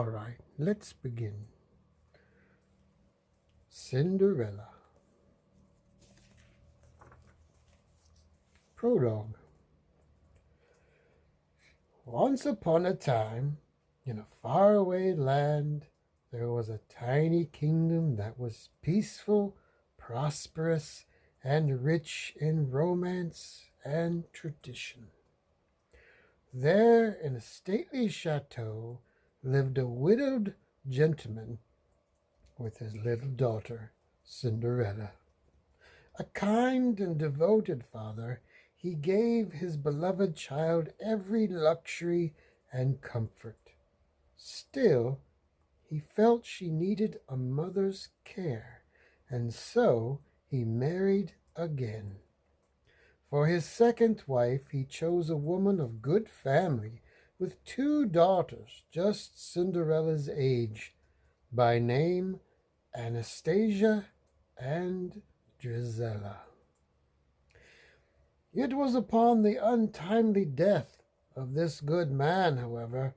All right, let's begin. Cinderella. Prologue. Once upon a time, in a faraway land, there was a tiny kingdom that was peaceful, prosperous, and rich in romance and tradition. There, in a stately chateau, lived a widowed gentleman with his little daughter, Cinderella. A kind and devoted father, he gave his beloved child every luxury and comfort. Still, he felt she needed a mother's care, and so he married again. For his second wife, he chose a woman of good family with two daughters, just Cinderella's age, by name Anastasia and Drizella. It was upon the untimely death of this good man, however,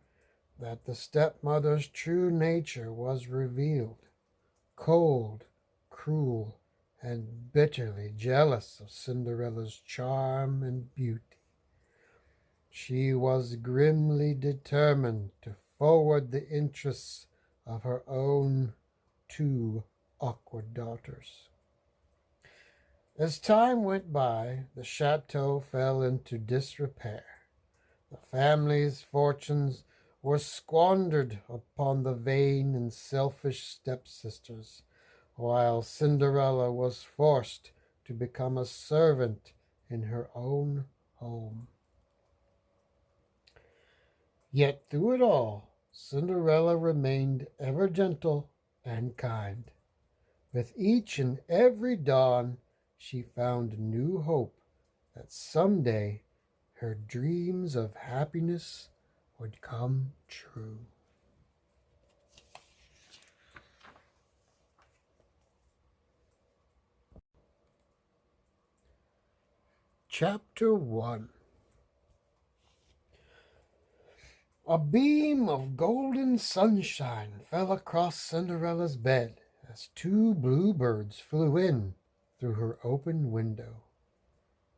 that the stepmother's true nature was revealed. Cold, cruel, and bitterly jealous of Cinderella's charm and beauty, she was grimly determined to forward the interests of her own two awkward daughters. As time went by, the chateau fell into disrepair. The family's fortunes were squandered upon the vain and selfish stepsisters, while Cinderella was forced to become a servant in her own home. Yet through it all, Cinderella remained ever gentle and kind. With each and every dawn, she found new hope that someday her dreams of happiness would come true. Chapter 1. A beam of golden sunshine fell across Cinderella's bed as two bluebirds flew in through her open window.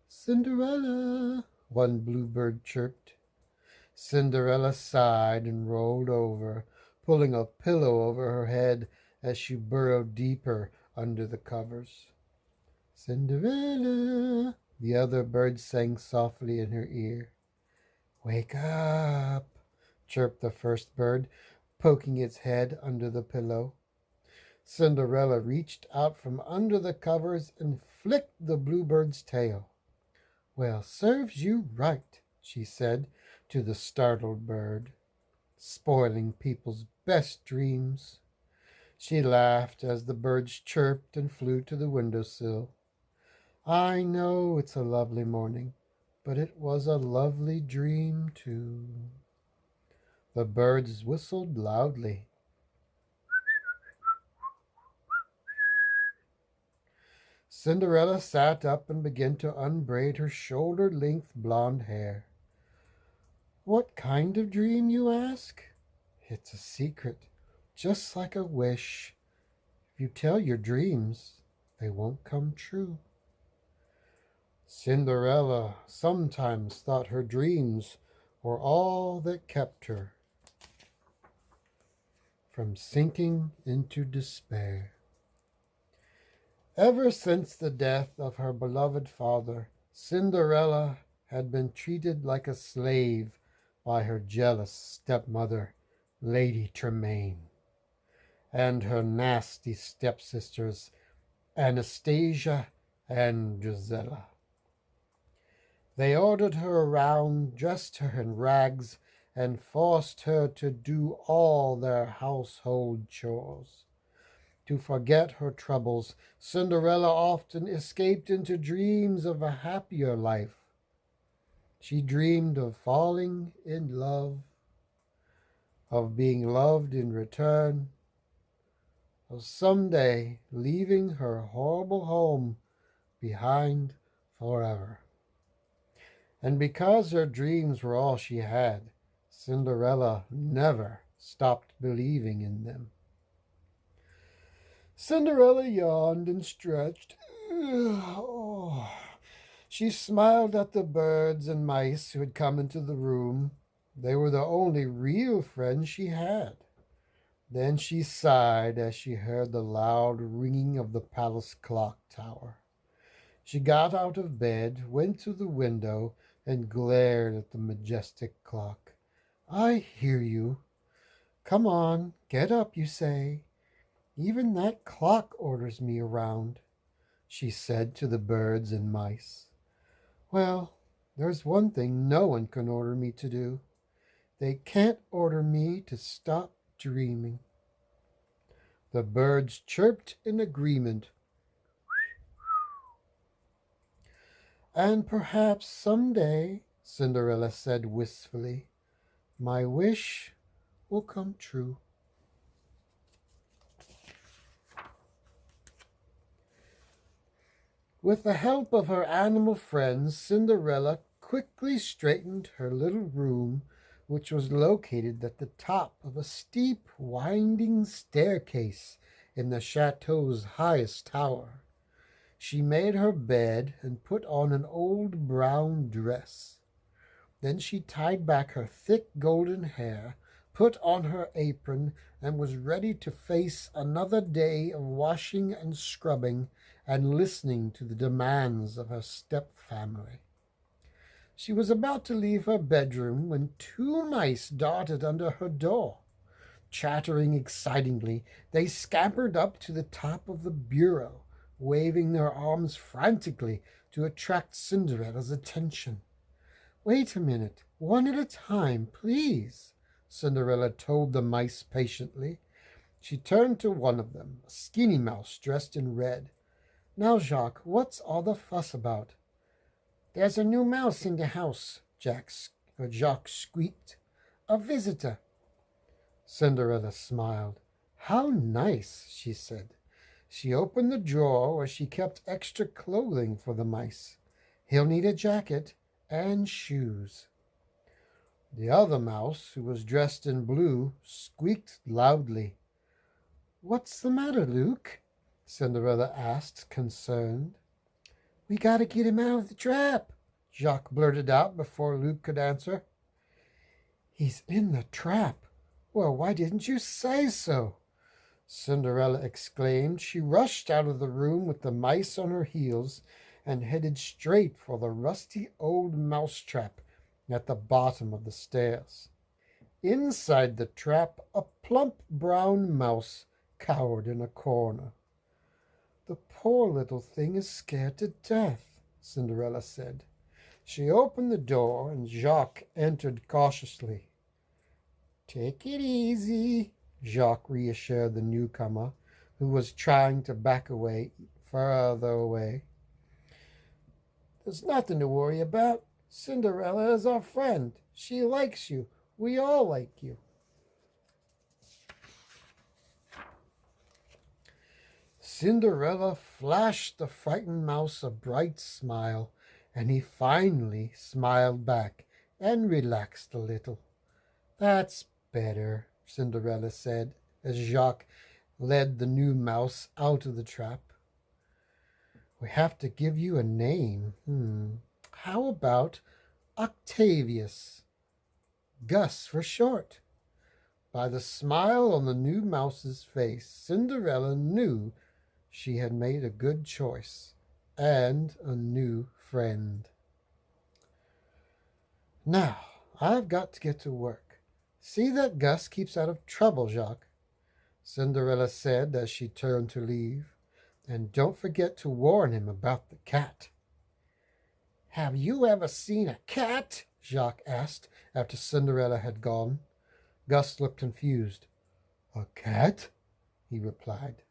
"Cinderella," one bluebird chirped. Cinderella sighed and rolled over, pulling a pillow over her head as she burrowed deeper under the covers. "Cinderella," the other bird sang softly in her ear. "Wake up," chirped the first bird, poking its head under the pillow. Cinderella reached out from under the covers and flicked the bluebird's tail. "Well, serves you right," she said to the startled bird, "spoiling people's best dreams." She laughed as the birds chirped and flew to the windowsill. "I know it's a lovely morning, but it was a lovely dream, too." The birds whistled loudly. Cinderella sat up and began to unbraid her shoulder-length blonde hair. "What kind of dream, you ask? It's a secret, just like a wish. If you tell your dreams, they won't come true." Cinderella sometimes thought her dreams were all that kept her from sinking into despair. Ever since the death of her beloved father, Cinderella had been treated like a slave by her jealous stepmother, Lady Tremaine, and her nasty stepsisters, Anastasia and Drizella. They ordered her around, dressed her in rags, and forced her to do all their household chores. To forget her troubles, Cinderella often escaped into dreams of a happier life. She dreamed of falling in love, of being loved in return, of someday leaving her horrible home behind forever. And because her dreams were all she had, Cinderella never stopped believing in them. Cinderella yawned and stretched. Oh. She smiled at the birds and mice who had come into the room. They were the only real friends she had. Then she sighed as she heard the loud ringing of the palace clock tower. She got out of bed, went to the window, and glared at the majestic clock. I hear you. Come on, get up, you say. Even that clock orders me around, she said to the birds and mice. Well, there's one thing no one can order me to do. They can't order me to stop dreaming. The birds chirped in agreement. And perhaps someday, Cinderella said wistfully, my wish will come true. With the help of her animal friends, Cinderella quickly straightened her little room, which was located at the top of a steep, winding staircase in the chateau's highest tower. She made her bed and put on an old brown dress. Then she tied back her thick golden hair, put on her apron, and was ready to face another day of washing and scrubbing and listening to the demands of her step-family. She was about to leave her bedroom when two mice darted under her door. Chattering excitingly, they scampered up to the top of the bureau, waving their arms frantically to attract Cinderella's attention. Wait a minute, one at a time, please, Cinderella told the mice patiently. She turned to one of them, a skinny mouse dressed in red. Now, Jacques, what's all the fuss about? There's a new mouse in the house, Jacques squeaked. A visitor. Cinderella smiled. How nice, she said. She opened the drawer where she kept extra clothing for the mice. He'll need a jacket and shoes. The other mouse, who was dressed in blue, squeaked loudly. What's the matter, Luke? Cinderella asked, concerned. We gotta get him out of the trap, Jacques blurted out before Luke could answer. He's in the trap. Well, why didn't you say so? Cinderella exclaimed. She rushed out of the room with the mice on her heels and headed straight for the rusty old mousetrap at the bottom of the stairs. Inside the trap, a plump brown mouse cowered in a corner. The poor little thing is scared to death, Cinderella said. She opened the door and Jacques entered cautiously. Take it easy, Jacques reassured the newcomer, who was trying to back away, further away. There's nothing to worry about. Cinderella is our friend. She likes you. We all like you. Cinderella flashed the frightened mouse a bright smile, and he finally smiled back and relaxed a little. That's better, Cinderella said, as Jacques led the new mouse out of the trap. We have to give you a name. How about Octavius? Gus for short. By the smile on the new mouse's face, Cinderella knew she had made a good choice and a new friend. Now, I've got to get to work. See that Gus keeps out of trouble, Jacques, Cinderella said as she turned to leave. And don't forget to warn him about the cat. Have you ever seen a cat? Jacques asked after Cinderella had gone. Gus looked confused. A cat? He replied.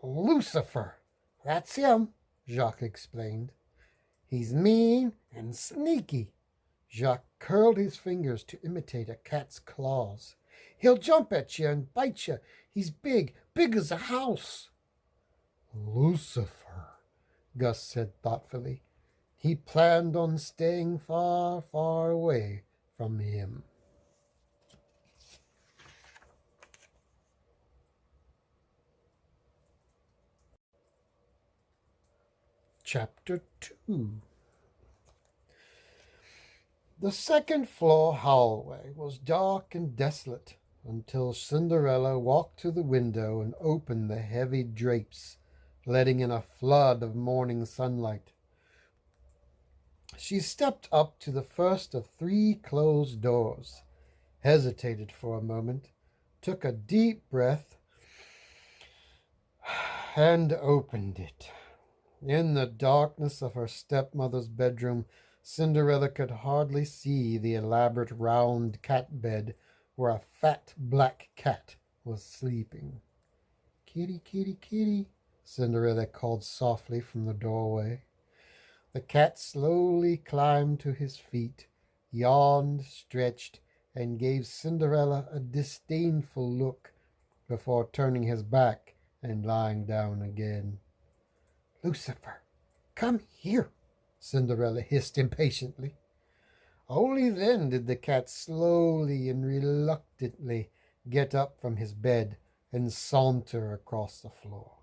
Lucifer. That's him, Jacques explained. He's mean and sneaky. Jacques curled his fingers to imitate a cat's claws. He'll jump at you and bite you. He's big, big as a house. Lucifer, Gus said thoughtfully. He planned on staying far, far away from him. Chapter 2. The second floor hallway was dark and desolate until Cinderella walked to the window and opened the heavy drapes, letting in a flood of morning sunlight. She stepped up to the first of three closed doors, hesitated for a moment, took a deep breath, and opened it. In the darkness of her stepmother's bedroom, Cinderella could hardly see the elaborate round cat bed where a fat black cat was sleeping. "Kitty, kitty, kitty," Cinderella called softly from the doorway. The cat slowly climbed to his feet, yawned, stretched, and gave Cinderella a disdainful look before turning his back and lying down again. "Lucifer, come here," Cinderella hissed impatiently. Only then did the cat slowly and reluctantly get up from his bed and saunter across the floor.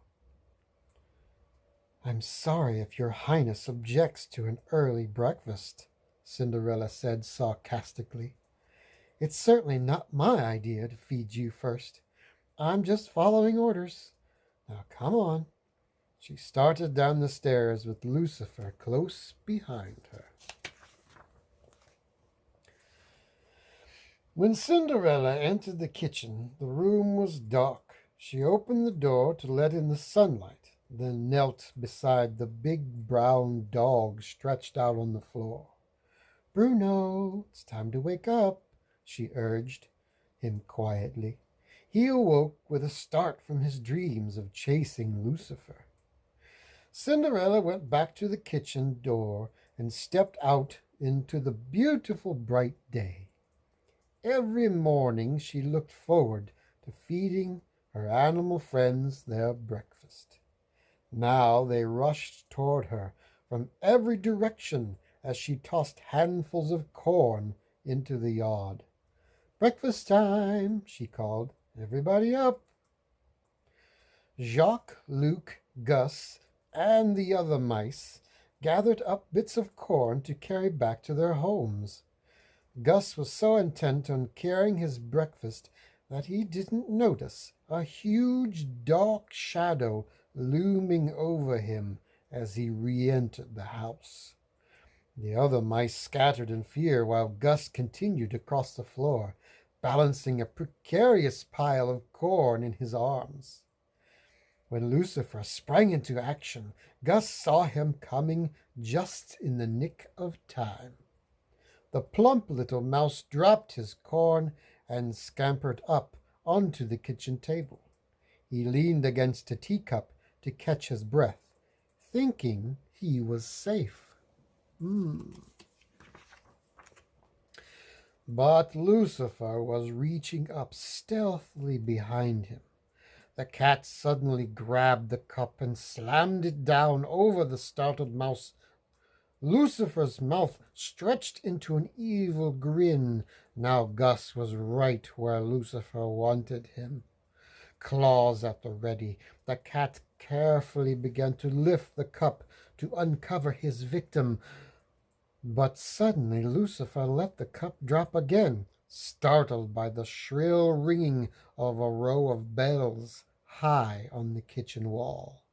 "I'm sorry if your highness objects to an early breakfast," Cinderella said sarcastically. "It's certainly not my idea to feed you first. I'm just following orders. Now come on." She started down the stairs with Lucifer close behind her. When Cinderella entered the kitchen, the room was dark. She opened the door to let in the sunlight, then knelt beside the big brown dog stretched out on the floor. "Bruno, it's time to wake up," she urged him quietly. He awoke with a start from his dreams of chasing Lucifer. Cinderella went back to the kitchen door and stepped out into the beautiful bright day. Every morning she looked forward to feeding her animal friends their breakfast. Now they rushed toward her from every direction as she tossed handfuls of corn into the yard. "Breakfast time," she called. "Everybody up." Jacques, Luc, Gus, and the other mice gathered up bits of corn to carry back to their homes. Gus was so intent on carrying his breakfast that he didn't notice a huge dark shadow looming over him as he re-entered the house. The other mice scattered in fear while Gus continued across the floor, balancing a precarious pile of corn in his arms. When Lucifer sprang into action, Gus saw him coming just in the nick of time. The plump little mouse dropped his corn and scampered up onto the kitchen table. He leaned against a teacup to catch his breath, thinking he was safe. But Lucifer was reaching up stealthily behind him. The cat suddenly grabbed the cup and slammed it down over the startled mouse. Lucifer's mouth stretched into an evil grin. Now Gus was right where Lucifer wanted him. Claws at the ready, the cat carefully began to lift the cup to uncover his victim. But suddenly Lucifer let the cup drop again, startled by the shrill ringing of a row of bells high on the kitchen wall.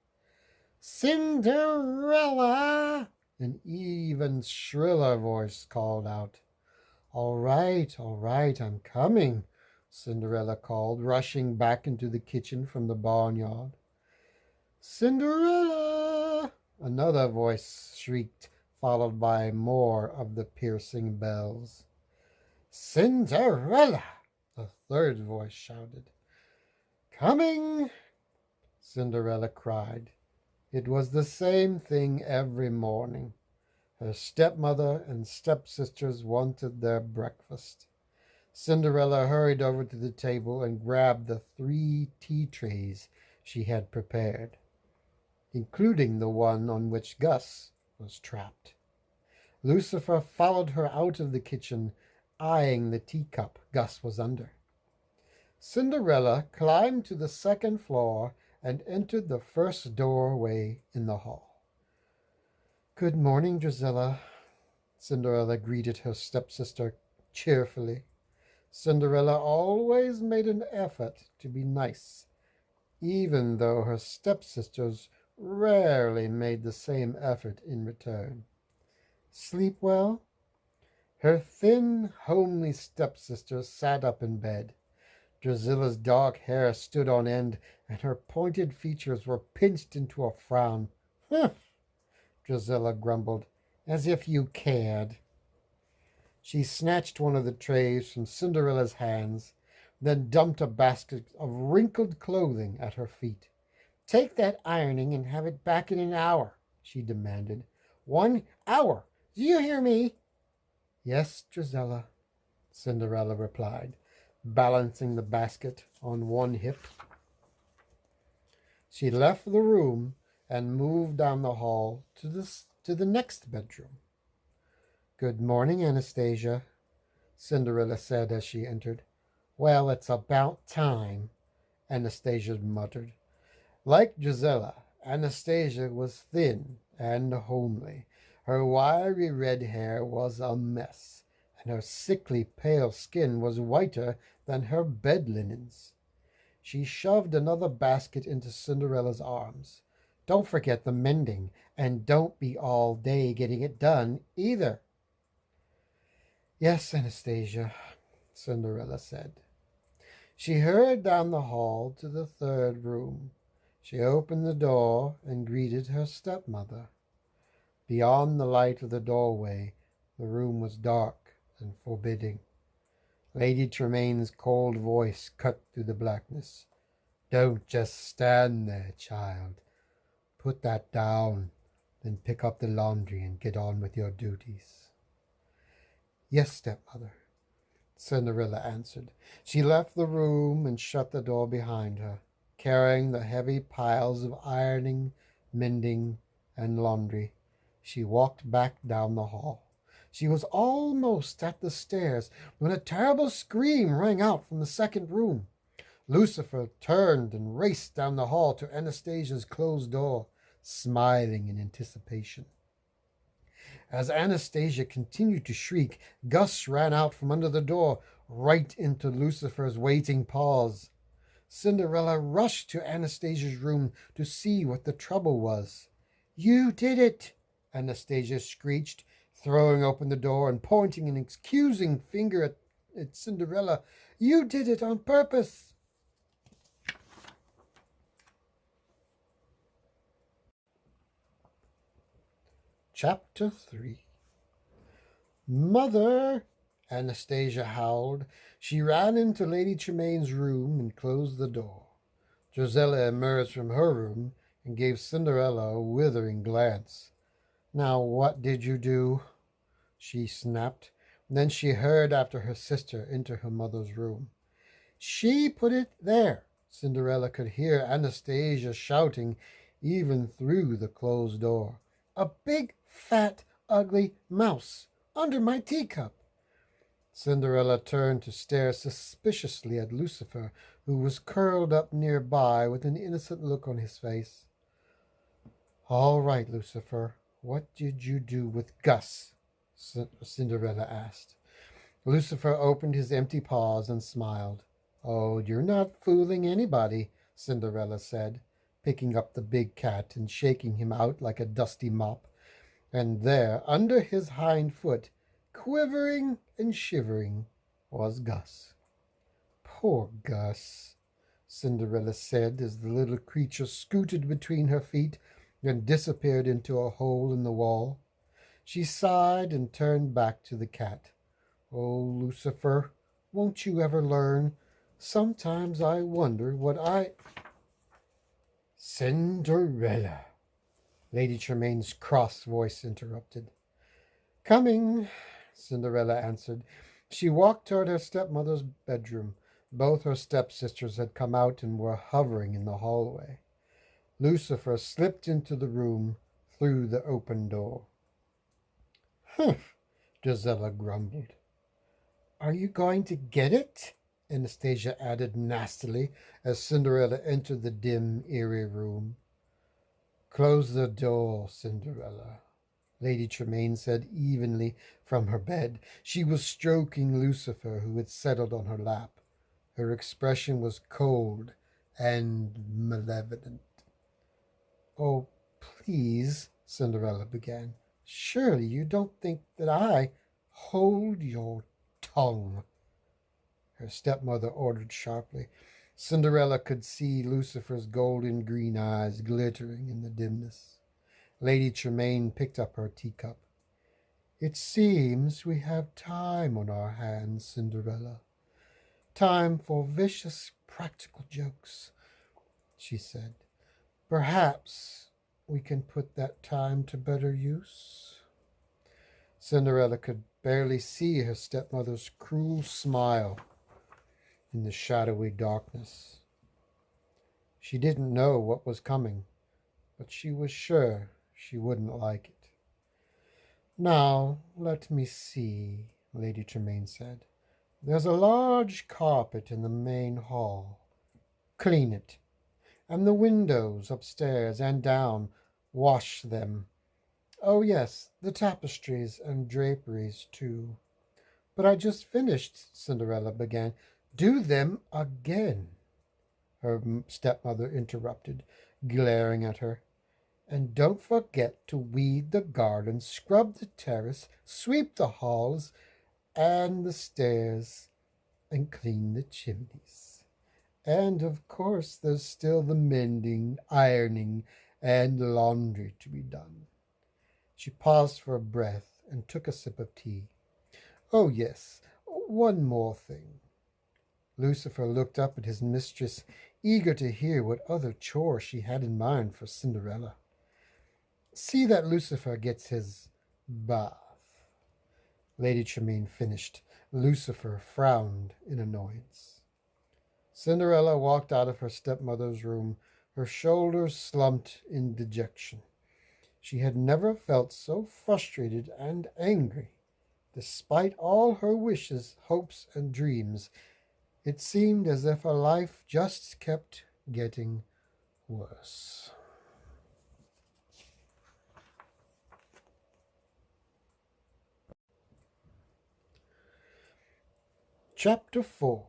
"Cinderella!" An even shriller voice called out. All right, I'm coming," Cinderella called, rushing back into the kitchen from the barnyard. "Cinderella!" another voice shrieked, followed by more of the piercing bells. "Cinderella!" a third voice shouted. "Coming!" Cinderella cried. It was the same thing every morning. Her stepmother and stepsisters wanted their breakfast. Cinderella hurried over to the table and grabbed the 3 tea trays she had prepared, including the one on which Gus was trapped. Lucifer followed her out of the kitchen, eyeing the teacup Gus was under. Cinderella climbed to the second floor and entered the first doorway in the hall. Good morning, Drizella. Cinderella greeted her stepsister cheerfully. Cinderella always made an effort to be nice, even though her stepsisters rarely made the same effort in return. Sleep well? Her thin, homely stepsister sat up in bed. Drusilla's dark hair stood on end, and her pointed features were pinched into a frown. Humph! Drusilla grumbled. As if you cared. She snatched one of the trays from Cinderella's hands, then dumped a basket of wrinkled clothing at her feet. Take that ironing and have it back in an hour, she demanded. 1 hour. Do you hear me? Yes, Drizella, Cinderella replied, balancing the basket on one hip. She left the room and moved down the hall to the next bedroom. Good morning, Anastasia, Cinderella said as she entered. Well, it's about time, Anastasia muttered. Like Gisela, Anastasia was thin and homely. Her wiry red hair was a mess, and her sickly pale skin was whiter than her bed linens. She shoved another basket into Cinderella's arms. Don't forget the mending, and don't be all day getting it done either. Yes, Anastasia, Cinderella said. She hurried down the hall to the third room. She opened the door and greeted her stepmother. Beyond the light of the doorway, the room was dark and forbidding. Lady Tremain's cold voice cut through the blackness. Don't just stand there, child. Put that down, then pick up the laundry and get on with your duties. Yes, stepmother, Cinderella answered. She left the room and shut the door behind her, carrying the heavy piles of ironing, mending, and laundry. She walked back down the hall. She was almost at the stairs when a terrible scream rang out from the second room. Lucifer turned and raced down the hall to Anastasia's closed door, smiling in anticipation. As Anastasia continued to shriek, Gus ran out from under the door, right into Lucifer's waiting paws. Cinderella rushed to Anastasia's room to see what the trouble was. You did it, Anastasia screeched, throwing open the door and pointing an accusing finger at Cinderella. You did it on purpose. Chapter 3. Mother! Anastasia howled. She ran into Lady Tremain's room and closed the door. Drizella emerged from her room and gave Cinderella a withering glance. Now what did you do? She snapped. Then she hurried after her sister into her mother's room. She put it there. Cinderella could hear Anastasia shouting even through the closed door. A big, fat, ugly mouse under my teacup. Cinderella turned to stare suspiciously at Lucifer, who was curled up nearby with an innocent look on his face. All right, Lucifer, what did you do with Gus? Cinderella asked. Lucifer opened his empty paws and smiled. Oh, you're not fooling anybody, Cinderella said, picking up the big cat and shaking him out like a dusty mop. And there, under his hind foot, quivering and shivering, was Gus. Poor Gus, Cinderella said as the little creature scooted between her feet and disappeared into a hole in the wall. She sighed and turned back to the cat. Oh, Lucifer, won't you ever learn? Sometimes I wonder what I... Cinderella, Lady Tremain's cross voice interrupted. Coming, Cinderella answered. She walked toward her stepmother's bedroom. Both her stepsisters had come out and were hovering in the hallway. Lucifer slipped into the room through the open door. Humph, Gisela grumbled. Are you going to get it? Anastasia added nastily as Cinderella entered the dim, eerie room. Close the door, Cinderella, Lady Tremaine said evenly from her bed. She was stroking Lucifer, who had settled on her lap. Her expression was cold and malevolent. "Oh, please," Cinderella began. "Surely you don't think that I—" "Hold your tongue," her stepmother ordered sharply. Cinderella could see Lucifer's golden green eyes glittering in the dimness. Lady Tremaine picked up her teacup. "It seems we have time on our hands, Cinderella. Time for vicious practical jokes," she said. "Perhaps we can put that time to better use." Cinderella could barely see her stepmother's cruel smile in the shadowy darkness. She didn't know what was coming, but she was sure she wouldn't like it. "Now, let me see," Lady Tremaine said. "There's a large carpet in the main hall. Clean it. And the windows upstairs and down, wash them. Oh, yes, the tapestries and draperies, too." "But I just finished," Cinderella began. "Do them again," her stepmother interrupted, glaring at her. "And don't forget to weed the garden, scrub the terrace, sweep the halls and the stairs, and clean the chimneys. And of course, there's still the mending, ironing, and laundry to be done." She paused for a breath and took a sip of tea. "Oh, yes, one more thing." Lucifer looked up at his mistress, eager to hear what other chore she had in mind for Cinderella. "See that Lucifer gets his bath." Lady Tremaine finished. Lucifer frowned in annoyance. Cinderella walked out of her stepmother's room, her shoulders slumped in dejection. She had never felt so frustrated and angry. Despite all her wishes, hopes, and dreams, it seemed as if her life just kept getting worse. Chapter 4.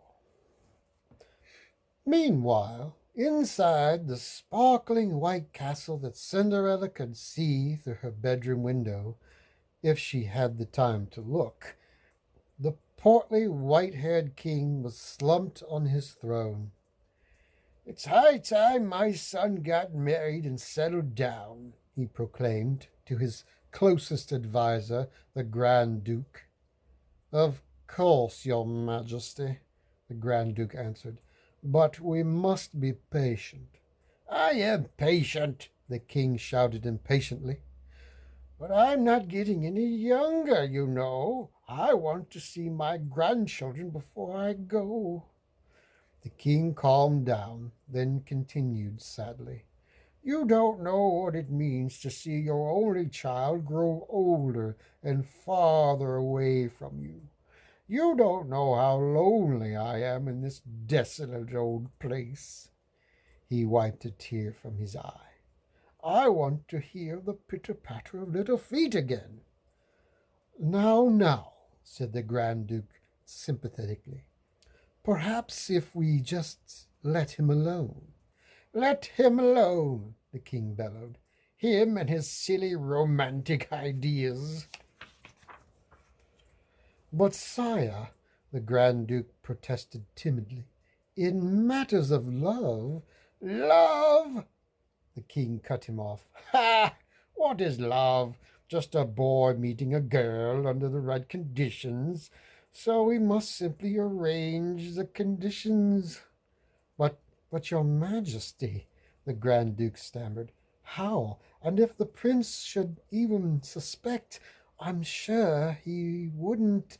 Meanwhile, inside the sparkling white castle that Cinderella could see through her bedroom window, if she had the time to look, the portly white-haired king was slumped on his throne. "It's high time my son got married and settled down," he proclaimed to his closest adviser, the Grand Duke. "Of course, your Majesty," the Grand Duke answered, "but we must be patient." "I am patient," the king shouted impatiently. "But I'm not getting any younger, you know. I want to see my grandchildren before I go." The king calmed down, then continued sadly. "You don't know what it means to see your only child grow older and farther away from you. You don't know how lonely I am in this desolate old place." He wiped a tear from his eye. "I want to hear the pitter-patter of little feet again." Now," said the Grand Duke sympathetically. "Perhaps if we just let him alone." "Let him alone," the king bellowed. "Him and his silly romantic ideas." "But, sire," the Grand Duke protested timidly, "in matters of love—" "Love!" The king cut him off. "Ha! What is love? Just a boy meeting a girl under the right conditions. So we must simply arrange the conditions." But, but, your Majesty," the Grand Duke stammered, "how? And if the prince should even suspect, I'm sure he wouldn't—"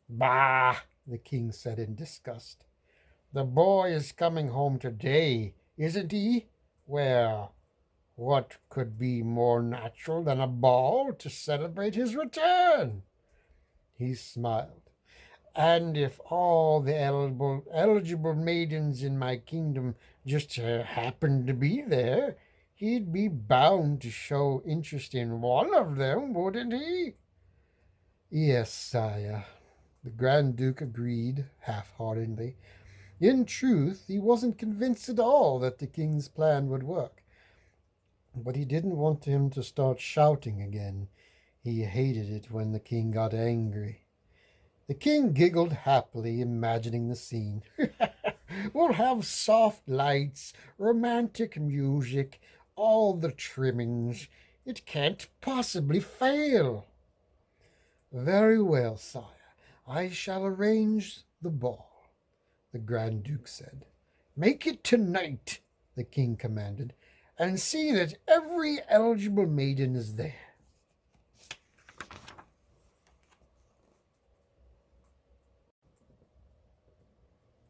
"Bah!" the king said in disgust. "The boy is coming home today, isn't he? Well, what could be more natural than a ball to celebrate his return?" He smiled. "And if all the eligible maidens in my kingdom just happened to be there, He'd be bound to show interest in one of them, wouldn't he? Yes, sire, the Grand Duke agreed half-heartedly. In truth, he wasn't convinced at all that the king's plan would work, but he didn't want him to start shouting again. He hated it when the king got angry. The king giggled happily, imagining the scene. We'll have soft lights, romantic music, all the trimmings. It can't possibly fail. Very well, sire. I shall arrange the ball, the Grand Duke said. Make it tonight, the king commanded, and see that every eligible maiden is there.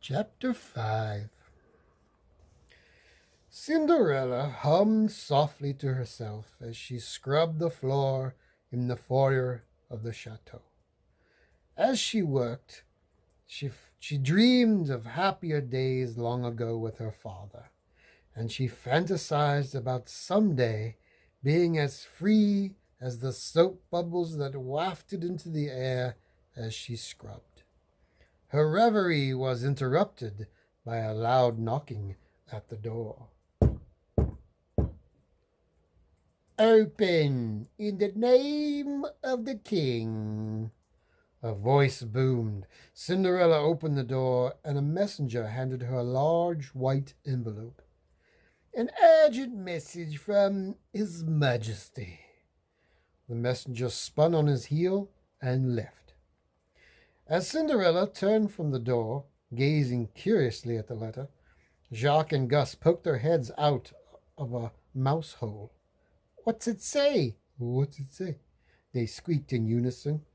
Chapter 5. Cinderella hummed softly to herself as she scrubbed the floor in the foyer of the chateau. As she worked, she dreamed of happier days long ago with her father, and she fantasized about someday being as free as the soap bubbles that wafted into the air as she scrubbed. Her reverie was interrupted by a loud knocking at the door. Open, in the name of the king. A voice boomed. Cinderella opened the door, and a messenger handed her a large white envelope. An urgent message from His Majesty. The messenger spun on his heel and left. As Cinderella turned from the door, gazing curiously at the letter, Jacques and Gus poked their heads out of a mouse hole. What's it say? What's it say? They squeaked in unison.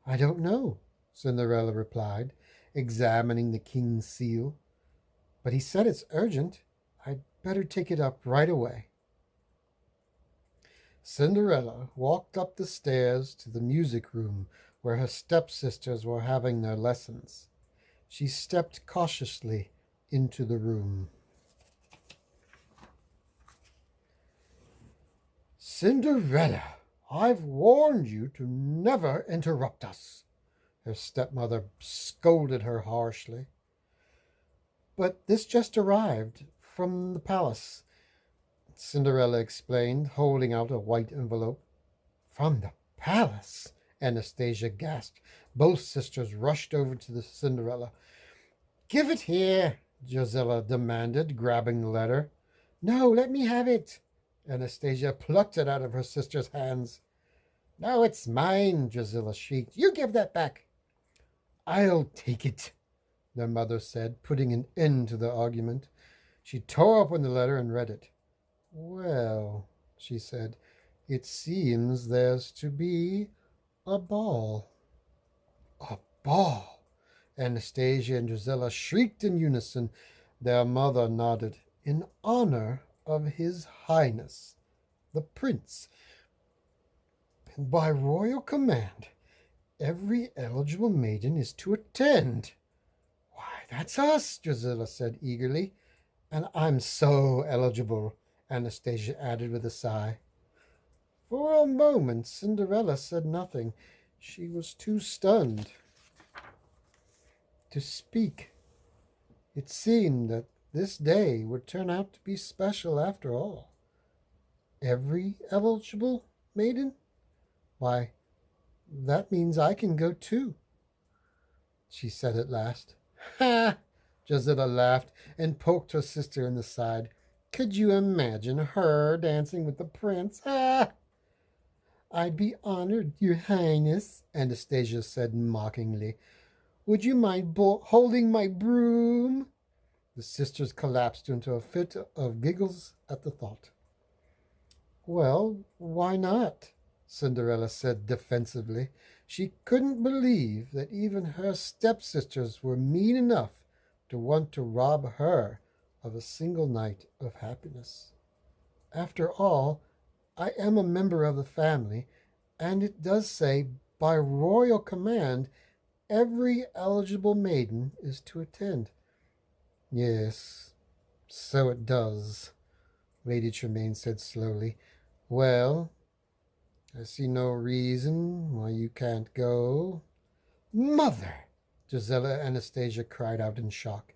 I don't know, Cinderella replied, examining the king's seal. But he said it's urgent. I'd better take it up right away. Cinderella walked up the stairs to the music room where her stepsisters were having their lessons. She stepped cautiously into the room. Cinderella, I've warned you to never interrupt us, her stepmother scolded her harshly. But this just arrived from the palace, Cinderella explained, holding out a white envelope. From the palace? Anastasia gasped. Both sisters rushed over to the Cinderella. Give it here, Gisela demanded, grabbing the letter. No, let me have it. Anastasia plucked it out of her sister's hands. No, it's mine, Gisela shrieked. You give that back. I'll take it, their mother said, putting an end to the argument. She tore open the letter and read it. Well, she said, it seems there's to be a ball. A ball! Anastasia and Gisela shrieked in unison. Their mother nodded. In honor of His Highness, the Prince. And by royal command, every eligible maiden is to attend. Why, that's us, Gisela said eagerly. And I'm so eligible, Anastasia added with a sigh. For a moment, Cinderella said nothing. She was too stunned to speak. It seemed that this day would turn out to be special after all. Every eligible maiden? Why, that means I can go too, she said at last. Ha! Gisela laughed and poked her sister in the side. Could you imagine her dancing with the prince? Ah! I'd be honored, Your Highness, Anastasia said mockingly. Would you mind holding my broom? The sisters collapsed into a fit of giggles at the thought. Well, why not? Cinderella said defensively. She couldn't believe that even her stepsisters were mean enough to want to rob her of a single night of happiness. After all, I am a member of the family, and it does say, by royal command, every eligible maiden is to attend. Yes, so it does, Lady Tremaine said slowly. Well, I see no reason why you can't go. Mother! Gisella Anastasia cried out in shock.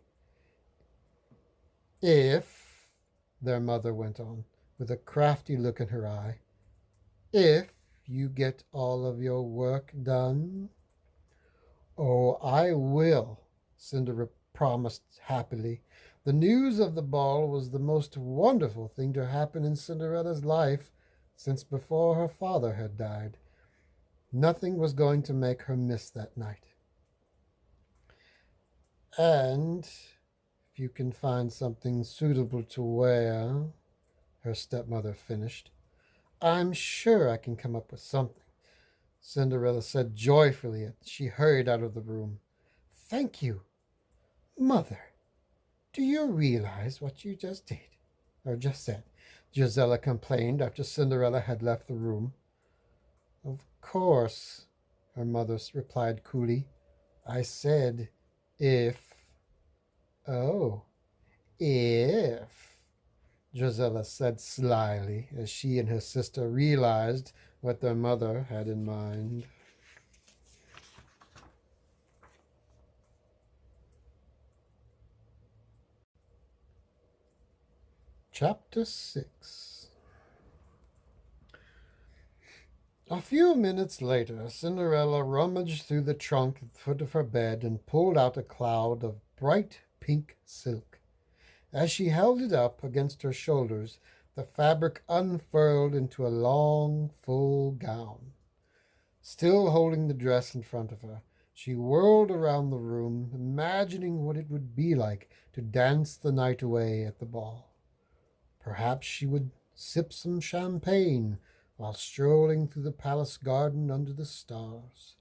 If, their mother went on, with a crafty look in her eye, if you get all of your work done. Oh, I will, Cinderella promised happily. The news of the ball was the most wonderful thing to happen in Cinderella's life since before her father had died. Nothing was going to make her miss that night. And if you can find something suitable to wear, her stepmother finished, I'm sure I can come up with something, Cinderella said joyfully as she hurried out of the room. Thank you, Mother. Do you realize what you just did? Or just said? Gisella complained after Cinderella had left the room. Of course, her mother replied coolly. I said, if. Oh, if, Gisella said slyly as she and her sister realized what their mother had in mind. Chapter 6. A few minutes later, Cinderella rummaged through the trunk at the foot of her bed and pulled out a cloud of bright pink silk. As she held it up against her shoulders, the fabric unfurled into a long, full gown. Still holding the dress in front of her, she whirled around the room, imagining what it would be like to dance the night away at the ball. Perhaps she would sip some champagne while strolling through the palace garden under the stars.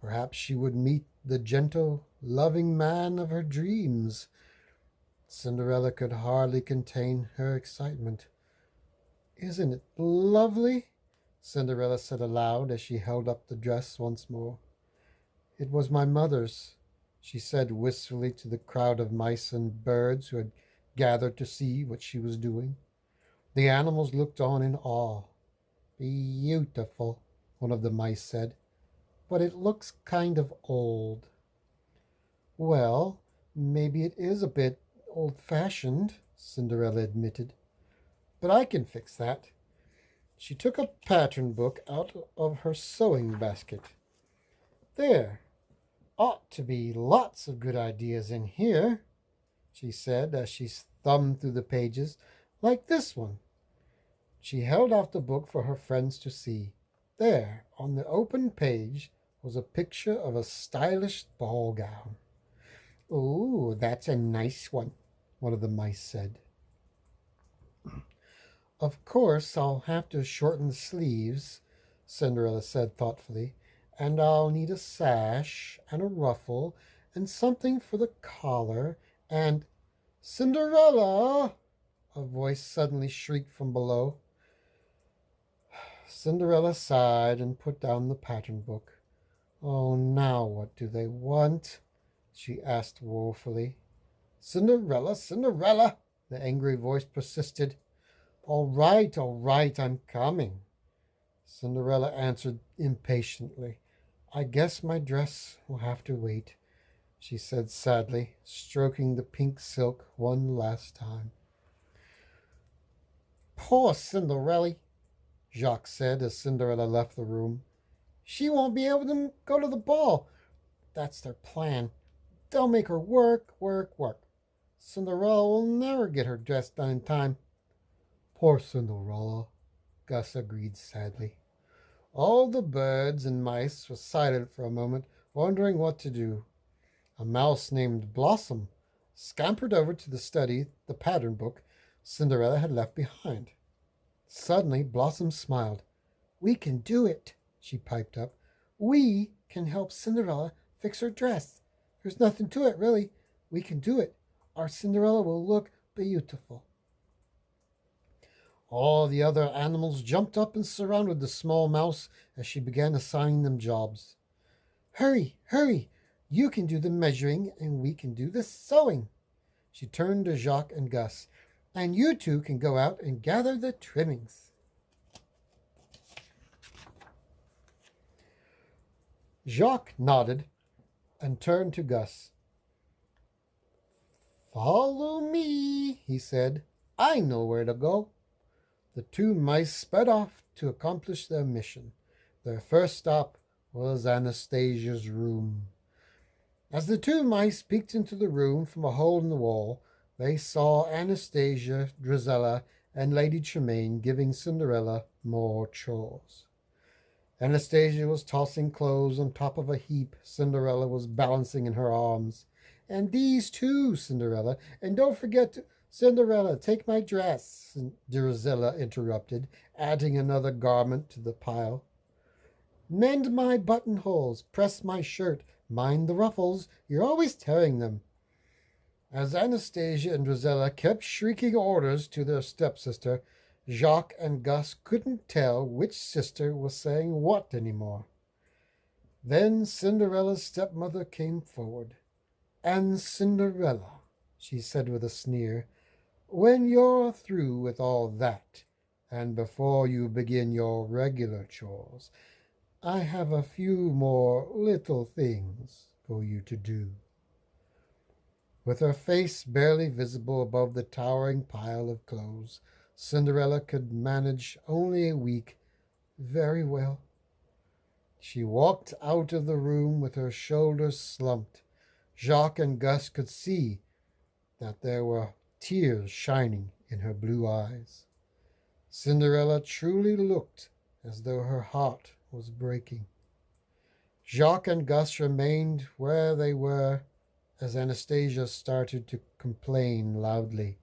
Perhaps she would meet the gentle, loving man of her dreams. Cinderella could hardly contain her excitement. Isn't it lovely? Cinderella said aloud as she held up the dress once more. It was my mother's, she said wistfully to the crowd of mice and birds who had gathered to see what she was doing. The animals looked on in awe. Beautiful, one of the mice said, but it looks kind of old. Well, maybe it is a bit old-fashioned, Cinderella admitted, but I can fix that. She took a pattern book out of her sewing basket. There ought to be lots of good ideas in here, she said as she thumbed through the pages, like this one. She held out the book for her friends to see. There, on the open page, was a picture of a stylish ball gown. "Oh, that's a nice one of the mice said. Of course, I'll have to shorten the sleeves, Cinderella said thoughtfully, and I'll need a sash and a ruffle and something for the collar and Cinderella! A voice suddenly shrieked from below. Cinderella sighed and put down the pattern book. Oh, now what do they want? She asked woefully. Cinderella, Cinderella, the angry voice persisted. All right, I'm coming. Cinderella answered impatiently. I guess my dress will have to wait, she said sadly, stroking the pink silk one last time. Poor Cinderella, Jacques said as Cinderella left the room. She won't be able to go to the ball. That's their plan. They'll make her work, work, work. Cinderella will never get her dress done in time. Poor Cinderella, Gus agreed sadly. All the birds and mice were silent for a moment, wondering what to do. A mouse named Blossom scampered over to study the pattern book Cinderella had left behind. Suddenly, Blossom smiled. We can do it, she piped up. We can help Cinderella fix her dress. There's nothing to it, really. We can do it. Our Cinderella will look beautiful. All the other animals jumped up and surrounded the small mouse as she began assigning them jobs. Hurry, hurry! You can do the measuring and we can do the sewing. She turned to Jacques and Gus. and you two can go out and gather the trimmings. Jacques nodded and turned to Gus. Follow me, he said. I know where to go. The two mice sped off to accomplish their mission. Their first stop was Anastasia's room. As the two mice peeked into the room from a hole in the wall, they saw Anastasia, Drizella, and Lady Tremaine giving Cinderella more chores. Anastasia was tossing clothes on top of a heap Cinderella was balancing in her arms. And these too, Cinderella. And don't forget to... Cinderella, take my dress, Drizella interrupted, adding another garment to the pile. Mend my buttonholes, press my shirt, mind the ruffles, you're always tearing them. As Anastasia and Drizella kept shrieking orders to their stepsister, Jacques and Gus couldn't tell which sister was saying what anymore. Then Cinderella's stepmother came forward. And Cinderella, she said with a sneer, when you're through with all that, and before you begin your regular chores, I have a few more little things for you to do. With her face barely visible above the towering pile of clothes, Cinderella could manage only a week very well. She walked out of the room with her shoulders slumped. Jacques and Gus could see that there were tears shining in her blue eyes. Cinderella truly looked as though her heart was breaking. Jacques and Gus remained where they were as Anastasia started to complain loudly.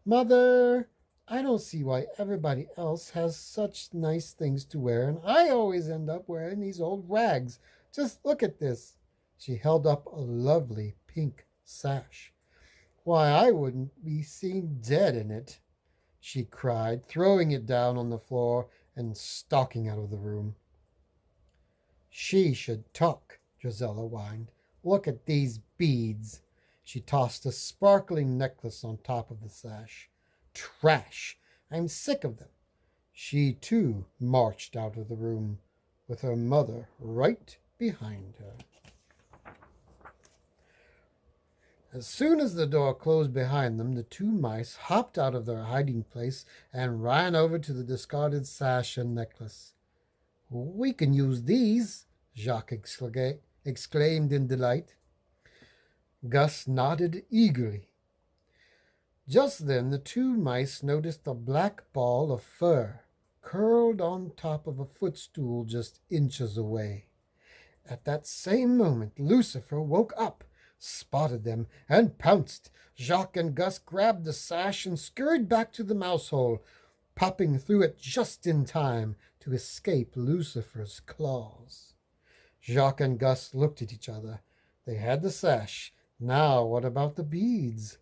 Mother, I don't see why everybody else has such nice things to wear, and I always end up wearing these old rags. Just look at this. She held up a lovely pink sash. Why, I wouldn't be seen dead in it, she cried, throwing it down on the floor and stalking out of the room. She should talk, Drizella whined. Look at these beads. She tossed a sparkling necklace on top of the sash. Trash! I'm sick of them. She, too, marched out of the room, with her mother right behind her. As soon as the door closed behind them, the two mice hopped out of their hiding place and ran over to the discarded sash and necklace. We can use these, Jacques exclaimed in delight. Gus nodded eagerly. Just then the two mice noticed a black ball of fur curled on top of a footstool just inches away. At that same moment, Lucifer woke up, spotted them, and pounced. Jacques and Gus grabbed the sash and scurried back to the mouse hole, popping through it just in time to escape Lucifer's claws. Jacques and Gus looked at each other. They had the sash. Now what about the beads?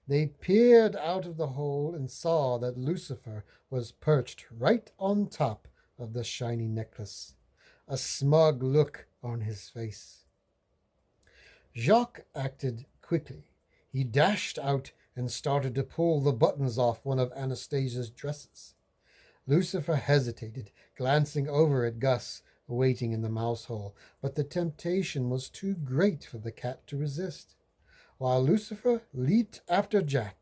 They peered out of the hole and saw that Lucifer was perched right on top of the shiny necklace, a smug look on his face. Jacques acted quickly. He dashed out and started to pull the buttons off one of Anastasia's dresses. Lucifer hesitated, glancing over at Gus, waiting in the mouse hole, but the temptation was too great for the cat to resist. While Lucifer leaped after Jacques,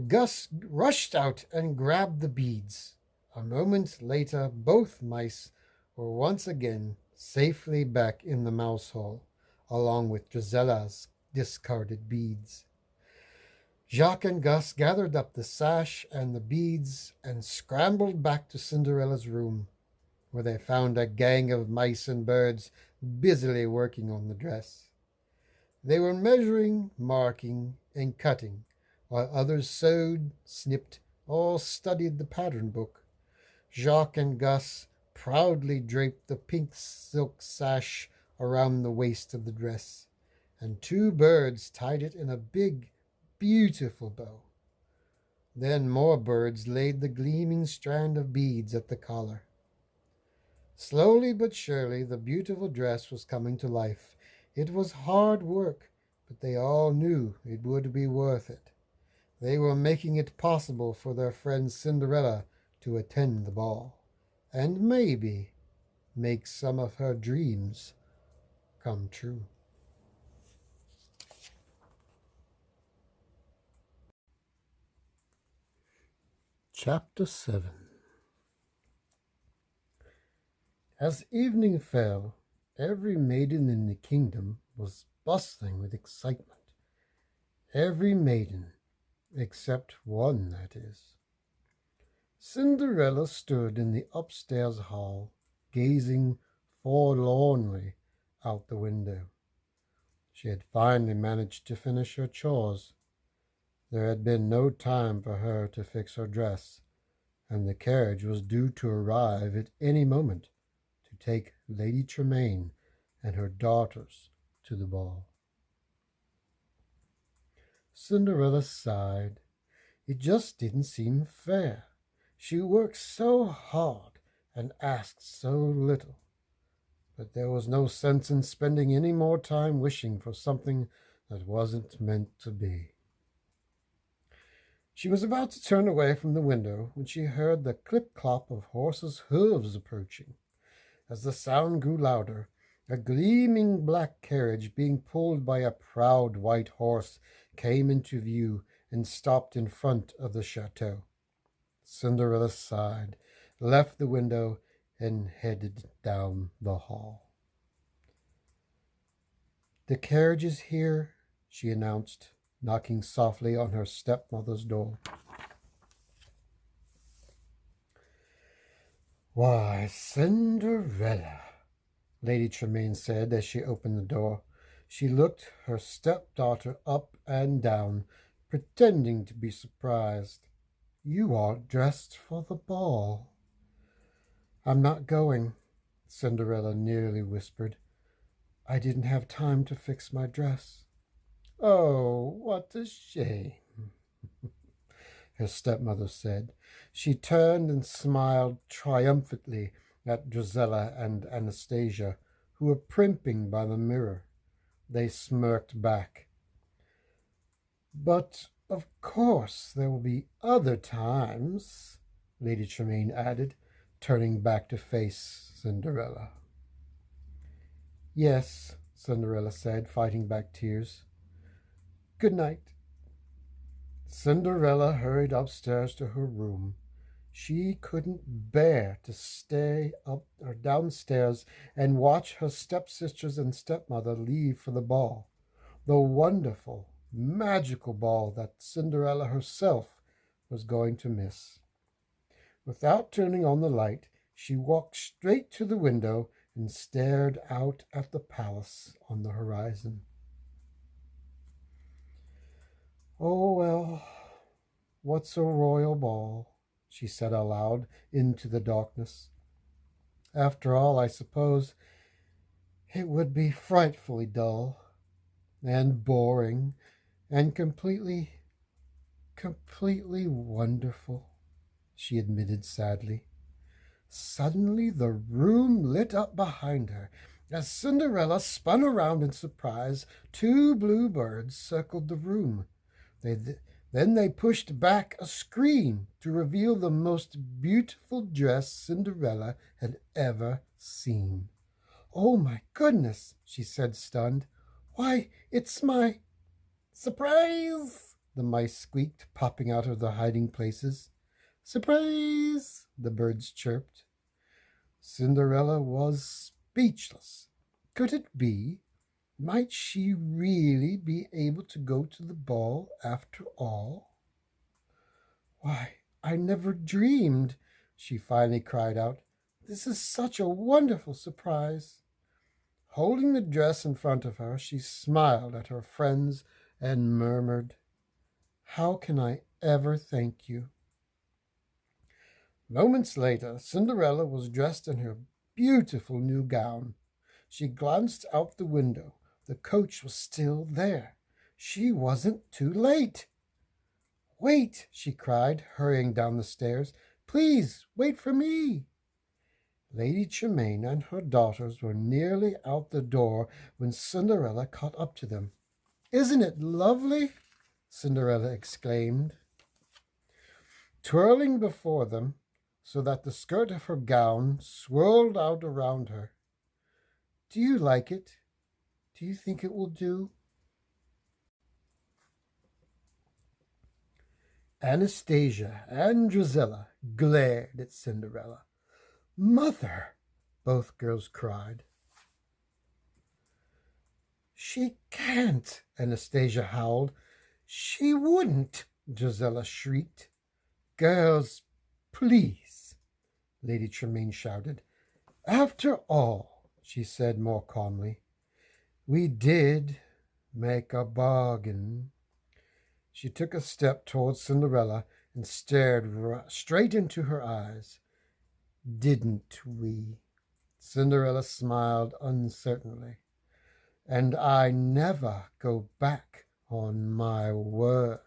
Gus rushed out and grabbed the beads. A moment later, both mice were once again safely back in the mouse hole, along with Drizella's discarded beads. Jacques and Gus gathered up the sash and the beads and scrambled back to Cinderella's room, where they found a gang of mice and birds busily working on the dress. They were measuring, marking, and cutting, while others sewed, snipped, or studied the pattern book. Jacques and Gus proudly draped the pink silk sash around the waist of the dress, and two birds tied it in a big, beautiful bow. Then more birds laid the gleaming strand of beads at the collar. Slowly but surely the beautiful dress was coming to life. It was hard work, but they all knew it would be worth it. They were making it possible for their friend Cinderella to attend the ball, and maybe make some of her dreams come true. Chapter 7. As evening fell, every maiden in the kingdom was bustling with excitement. Every maiden, except one, that is. Cinderella stood in the upstairs hall, gazing forlornly out the window. She had finally managed to finish her chores. There had been no time for her to fix her dress, and the carriage was due to arrive at any moment to take Lady Tremaine and her daughters to the ball. Cinderella sighed. It just didn't seem fair. She worked so hard and asked so little. But there was no sense in spending any more time wishing for something that wasn't meant to be. She was about to turn away from the window when she heard the clip-clop of horses' hooves approaching. As the sound grew louder, a gleaming black carriage being pulled by a proud white horse came into view and stopped in front of the chateau. Cinderella sighed, left the window, and headed down the hall. "The carriage is here," she announced, knocking softly on her stepmother's door. "Why, Cinderella," Lady Tremaine said as she opened the door. She looked her stepdaughter up and down, pretending to be surprised. "You are dressed for the ball." "I'm not going," Cinderella nearly whispered. "I didn't have time to fix my dress." "Oh, what a shame," her stepmother said. She turned and smiled triumphantly at Drizella and Anastasia, who were primping by the mirror. They smirked back. "But of course there will be other times," Lady Tremaine added, turning back to face Cinderella. "Yes," Cinderella said, fighting back tears. "Good night." Cinderella hurried upstairs to her room. She couldn't bear to stay up or downstairs and watch her stepsisters and stepmother leave for the ball, the wonderful, magical ball that Cinderella herself was going to miss. Without turning on the light, she walked straight to the window and stared out at the palace on the horizon. "Oh, well, what's a royal ball?" she said aloud into the darkness. "After all, I suppose it would be frightfully dull and boring and completely wonderful," she admitted sadly. Suddenly the room lit up behind her. As Cinderella spun around in surprise, two blue birds circled the room. Then they pushed back a screen to reveal the most beautiful dress Cinderella had ever seen. "Oh, my goodness," she said, stunned. "Why, it's my—" "Surprise!" the mice squeaked, popping out of their hiding places. "Surprise!" the birds chirped. Cinderella was speechless. Could it be? Might she really be able to go to the ball after all? "Why, I never dreamed," she finally cried out. "This is such a wonderful surprise." Holding the dress in front of her, she smiled at her friends and murmured, "How can I ever thank you?" Moments later, Cinderella was dressed in her beautiful new gown. She glanced out the window. The coach was still there. She wasn't too late. "Wait!" she cried, hurrying down the stairs. "Please, wait for me." Lady Tremaine and her daughters were nearly out the door when Cinderella caught up to them. Isn't it lovely? Cinderella exclaimed, twirling before them so that the skirt of her gown swirled out around her. Do you like it? Do you think it will do? Anastasia and Drizella glared at Cinderella. Mother, both girls cried. She can't, Anastasia howled. She wouldn't, Drizella shrieked. Girls, please, Lady Tremaine shouted. After all, she said more calmly, we did make a bargain. She took a step towards Cinderella and stared straight into her eyes. Didn't we? Cinderella smiled uncertainly. And I never go back on my word.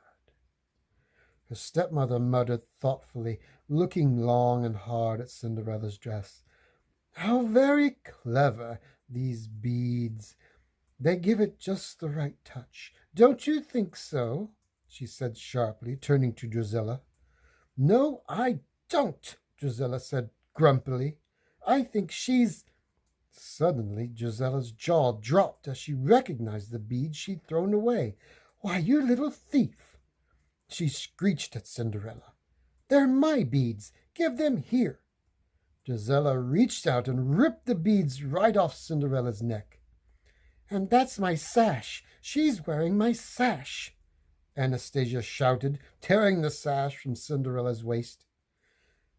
Her stepmother muttered thoughtfully, looking long and hard at Cinderella's dress. How very clever, these beads. They give it just the right touch. Don't you think so? She said sharply, turning to Drizella. No, I don't, Drizella said grumpily. I think she's... Suddenly, Drizella's jaw dropped as she recognized the beads she'd thrown away. Why, you little thief! She screeched at Cinderella. They're my beads. Give them here. Drizella reached out and ripped the beads right off Cinderella's neck. And that's my sash. She's wearing my sash, Anastasia shouted, tearing the sash from Cinderella's waist.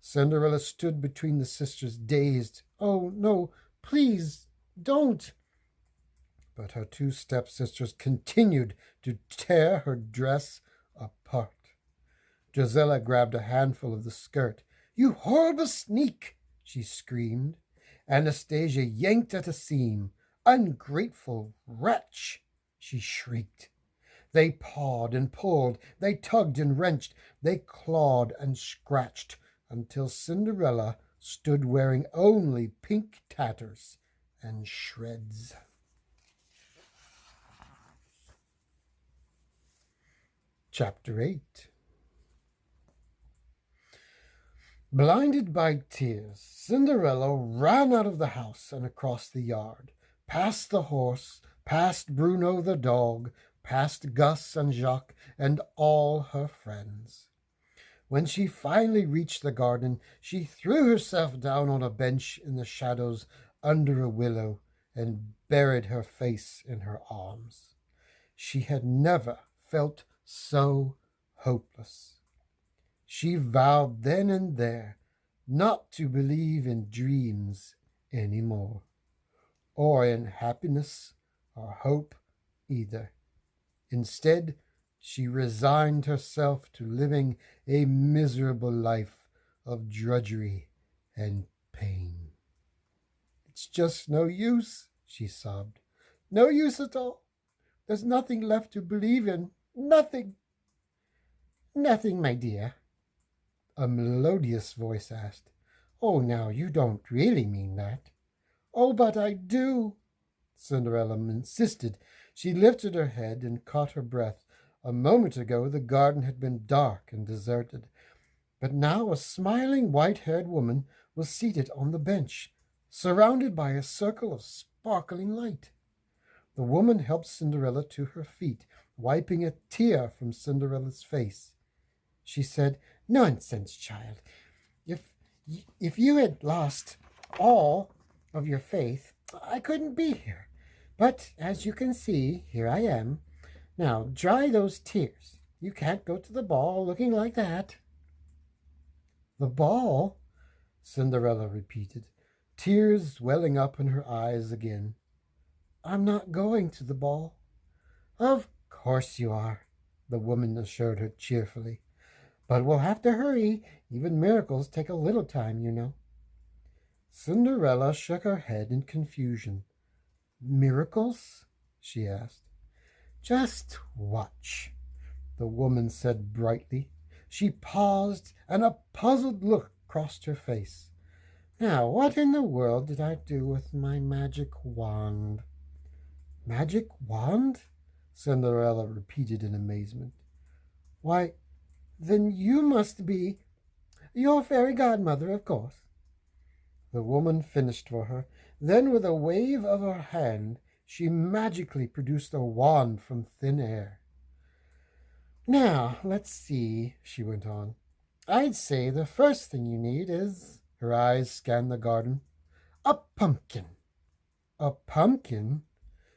Cinderella stood between the sisters, dazed. Oh, no, please, don't. But her two stepsisters continued to tear her dress apart. Drizella grabbed a handful of the skirt. You horrible sneak, she screamed. Anastasia yanked at a seam. Ungrateful wretch, she shrieked. They pawed and pulled, they tugged and wrenched, they clawed and scratched, until Cinderella stood wearing only pink tatters and shreds. Chapter 8. Blinded by tears, Cinderella ran out of the house and across the yard, past the horse, past Bruno the dog, past Gus and Jacques and all her friends. When she finally reached the garden, she threw herself down on a bench in the shadows under a willow and buried her face in her arms. She had never felt so hopeless. She vowed then and there not to believe in dreams any more, or in happiness or hope either. Instead, she resigned herself to living a miserable life of drudgery and pain. It's just no use, she sobbed. No use at all. There's nothing left to believe in. Nothing. Nothing, my dear, a melodious voice asked. Oh, now you don't really mean that. Oh, but I do, Cinderella insisted. She lifted her head and caught her breath. A moment ago the garden had been dark and deserted, but now a smiling white-haired woman was seated on the bench, surrounded by a circle of sparkling light. The woman helped Cinderella to her feet, wiping a tear from Cinderella's face. She said, Nonsense, child. If you had lost all of your faith, I couldn't be here. But as you can see, here I am. Now dry those tears. You can't go to the ball looking like that. The ball? Cinderella repeated, tears welling up in her eyes again. I'm not going to the ball. Of course you are, the woman assured her cheerfully. But we'll have to hurry. Even miracles take a little time, you know. Cinderella shook her head in confusion. Miracles? She asked. Just watch, the woman said brightly. She paused, and a puzzled look crossed her face. Now, what in the world did I do with my magic wand? Magic wand? Cinderella repeated in amazement. Why, then you must be your fairy godmother, of course. The woman finished for her. Then, with a wave of her hand, she magically produced a wand from thin air. Now, let's see, she went on. I'd say the first thing you need is, her eyes scanned the garden, a pumpkin. A pumpkin?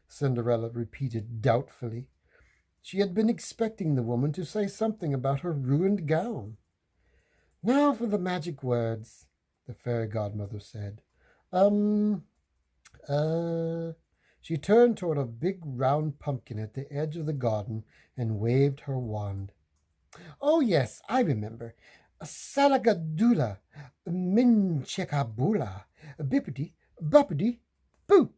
Cinderella repeated doubtfully. She had been expecting the woman to say something about her ruined gown. Now for the magic words, the fairy godmother said. Um, uh. She turned toward a big round pumpkin at the edge of the garden and waved her wand. Oh, yes, I remember. Salagadoola, minchekaboola, bippity, boppity, boo.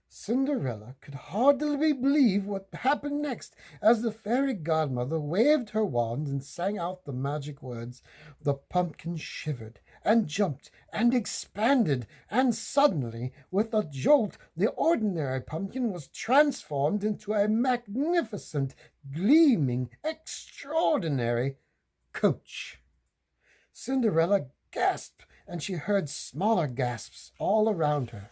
Cinderella could hardly believe what happened next. As the fairy godmother waved her wand and sang out the magic words, the pumpkin shivered and jumped and expanded, and suddenly, with a jolt, the ordinary pumpkin was transformed into a magnificent, gleaming, extraordinary coach. Cinderella gasped, and she heard smaller gasps all around her.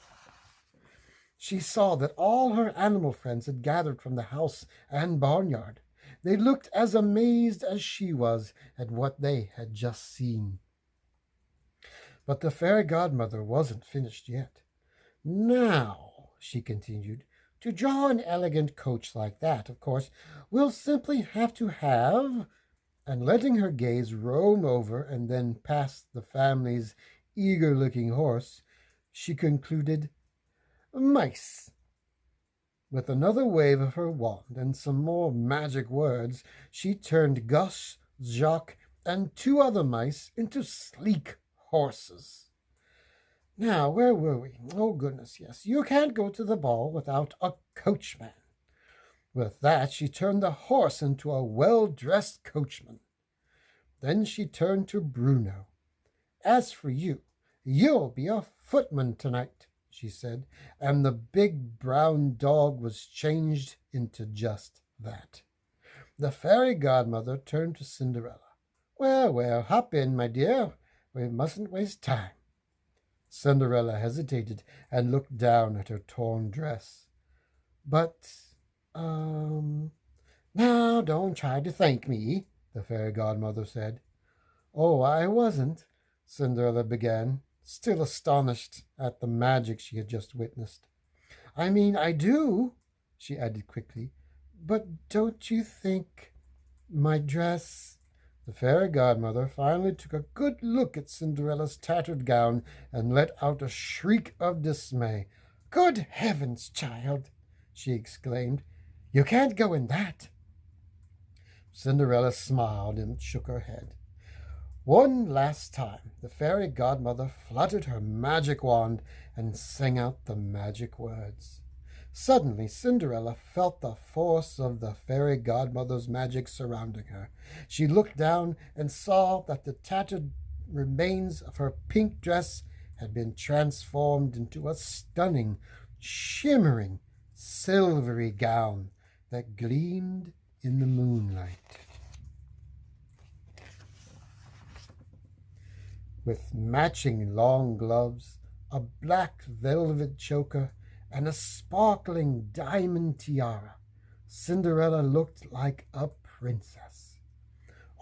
She saw that all her animal friends had gathered from the house and barnyard. They looked as amazed as she was at what they had just seen. But the fairy godmother wasn't finished yet. Now, she continued, to draw an elegant coach like that, of course, we'll simply have to have, and letting her gaze roam over and then past the family's eager-looking horse, she concluded, mice. With another wave of her wand and some more magic words, she turned Gus, Jacques, and two other mice into sleek horses. Now, where were we? Oh, goodness, yes. You can't go to the ball without a coachman. With that, she turned the horse into a well-dressed coachman. Then she turned to Bruno. As for you, you'll be a footman tonight, she said, and the big brown dog was changed into just that. The fairy godmother turned to Cinderella. Well, well, hop in, my dear. We mustn't waste time. Cinderella hesitated and looked down at her torn dress. But, now don't try to thank me, the fairy godmother said. Oh, I wasn't, Cinderella began, still astonished at the magic she had just witnessed. I mean, I do, she added quickly, but don't you think my dress... The fairy godmother finally took a good look at Cinderella's tattered gown and let out a shriek of dismay. Good heavens, child, she exclaimed. You can't go in that. Cinderella smiled and shook her head. One last time, the fairy godmother fluttered her magic wand and sang out the magic words. Suddenly, Cinderella felt the force of the fairy godmother's magic surrounding her. She looked down and saw that the tattered remains of her pink dress had been transformed into a stunning, shimmering, silvery gown that gleamed in the moonlight. With matching long gloves, a black velvet choker, and a sparkling diamond tiara, Cinderella looked like a princess.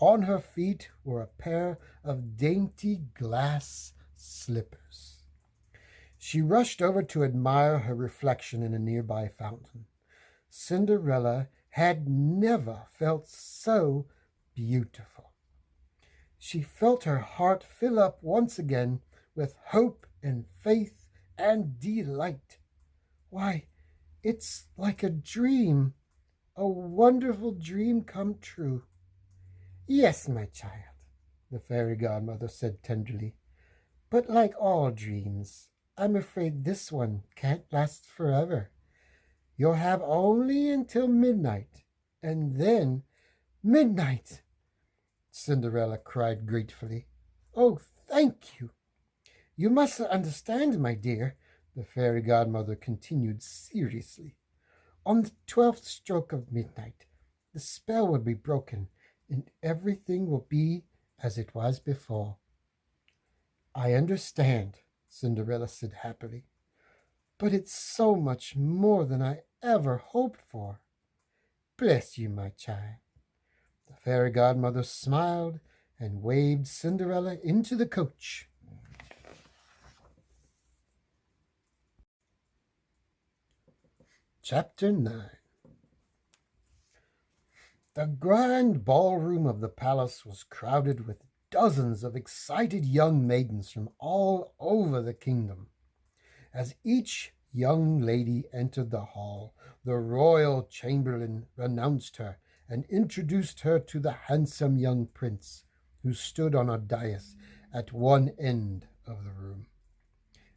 On her feet were a pair of dainty glass slippers. She rushed over to admire her reflection in a nearby fountain. Cinderella had never felt so beautiful. She felt her heart fill up once again with hope and faith and delight. Why, it's like a dream, a wonderful dream come true. Yes, my child, the fairy godmother said tenderly, but like all dreams, I'm afraid this one can't last forever. You'll have only until midnight, and then midnight, Cinderella cried gratefully. Oh, thank you. You must understand, my dear, the fairy godmother continued seriously. On the 12th stroke of midnight, the spell will be broken, and everything will be as it was before. I understand, Cinderella said happily, but it's so much more than I ever hoped for. Bless you, my child. The fairy godmother smiled and waved Cinderella into the coach. Chapter 9. The grand ballroom of the palace was crowded with dozens of excited young maidens from all over the kingdom. As each young lady entered the hall, the royal chamberlain announced her and introduced her to the handsome young prince, who stood on a dais at one end of the room.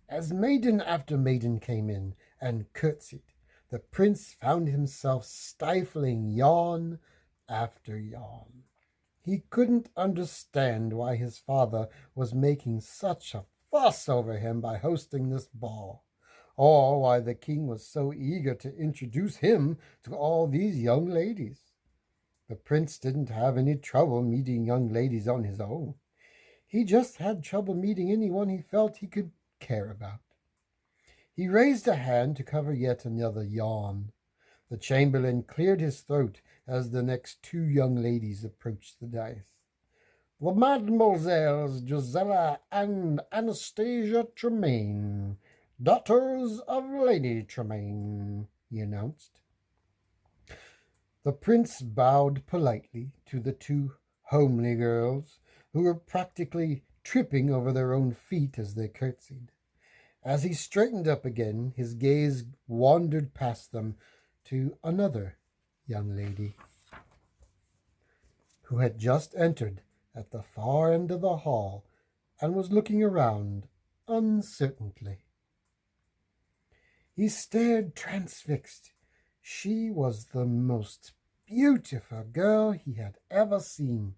As maiden after maiden came in and curtsied, the prince found himself stifling yawn after yawn. He couldn't understand why his father was making such a fuss over him by hosting this ball, or why the king was so eager to introduce him to all these young ladies. The prince didn't have any trouble meeting young ladies on his own. He just had trouble meeting anyone he felt he could care about. He raised a hand to cover yet another yawn. The chamberlain cleared his throat as the next two young ladies approached the dais. The Mademoiselles Gisella and Anastasia Tremaine, daughters of Lady Tremaine, he announced. The prince bowed politely to the two homely girls, who were practically tripping over their own feet as they curtsied. As he straightened up again, his gaze wandered past them to another young lady who had just entered at the far end of the hall and was looking around uncertainly. He stared transfixed. She was the most beautiful girl he had ever seen.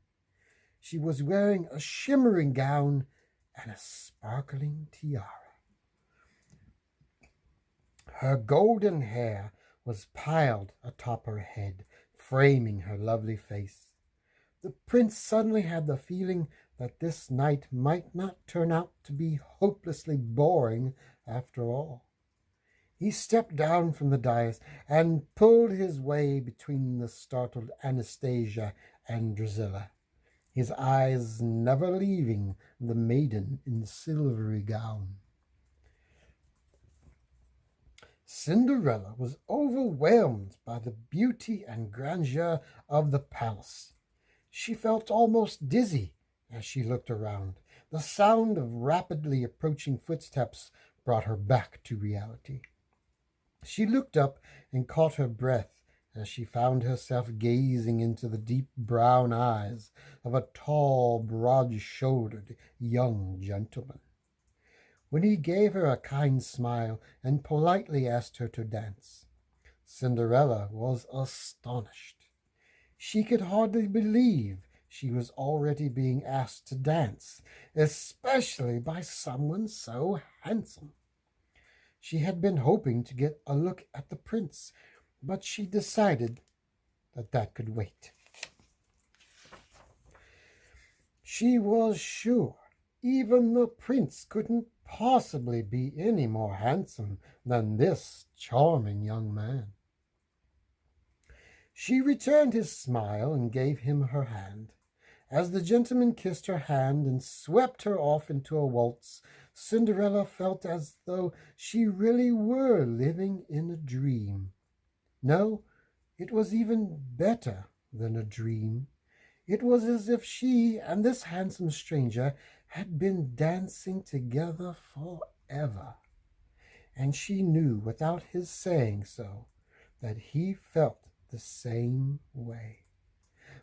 She was wearing a shimmering gown and a sparkling tiara. Her golden hair was piled atop her head, framing her lovely face. The prince suddenly had the feeling that this night might not turn out to be hopelessly boring after all. He stepped down from the dais and pulled his way between the startled Anastasia and Drusilla, his eyes never leaving the maiden in the silvery gown. Cinderella was overwhelmed by the beauty and grandeur of the palace. She felt almost dizzy as she looked around. The sound of rapidly approaching footsteps brought her back to reality. She looked up and caught her breath as she found herself gazing into the deep brown eyes of a tall, broad-shouldered young gentleman. When he gave her a kind smile and politely asked her to dance, Cinderella was astonished. She could hardly believe she was already being asked to dance, especially by someone so handsome. She had been hoping to get a look at the prince, but she decided that could wait. She was sure even the prince couldn't possibly be any more handsome than this charming young man. She returned his smile and gave him her hand. As the gentleman kissed her hand and swept her off into a waltz, Cinderella felt as though she really were living in a dream. No, it was even better than a dream. It was as if she and this handsome stranger had been dancing together forever. And she knew, without his saying so, that he felt the same way.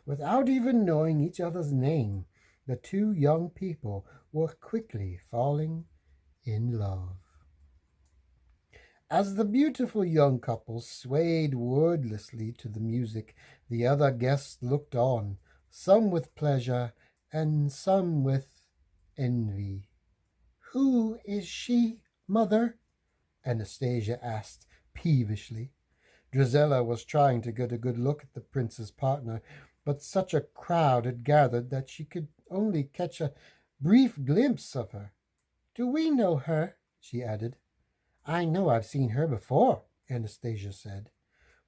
Without even knowing each other's name, the two young people were quickly falling in love. As the beautiful young couple swayed wordlessly to the music, the other guests looked on, some with pleasure and some with envy. "Who is she, mother?" Anastasia asked peevishly. Drizella was trying to get a good look at the prince's partner, but such a crowd had gathered that she could only catch a brief glimpse of her. Do we know her? She added. I know I've seen her before, Anastasia said.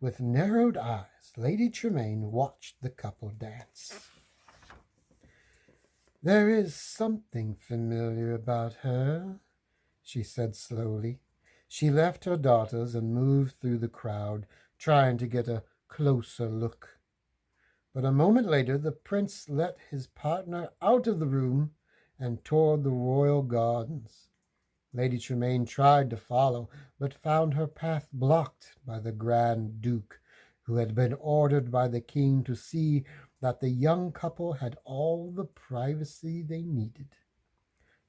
With narrowed eyes, Lady Tremaine watched the couple dance. There is something familiar about her, she said slowly. She left her daughters and moved through the crowd, trying to get a closer look. But a moment later, the prince let his partner out of the room and toward the royal gardens. Lady Tremaine tried to follow, but found her path blocked by the Grand Duke, who had been ordered by the king to see that the young couple had all the privacy they needed.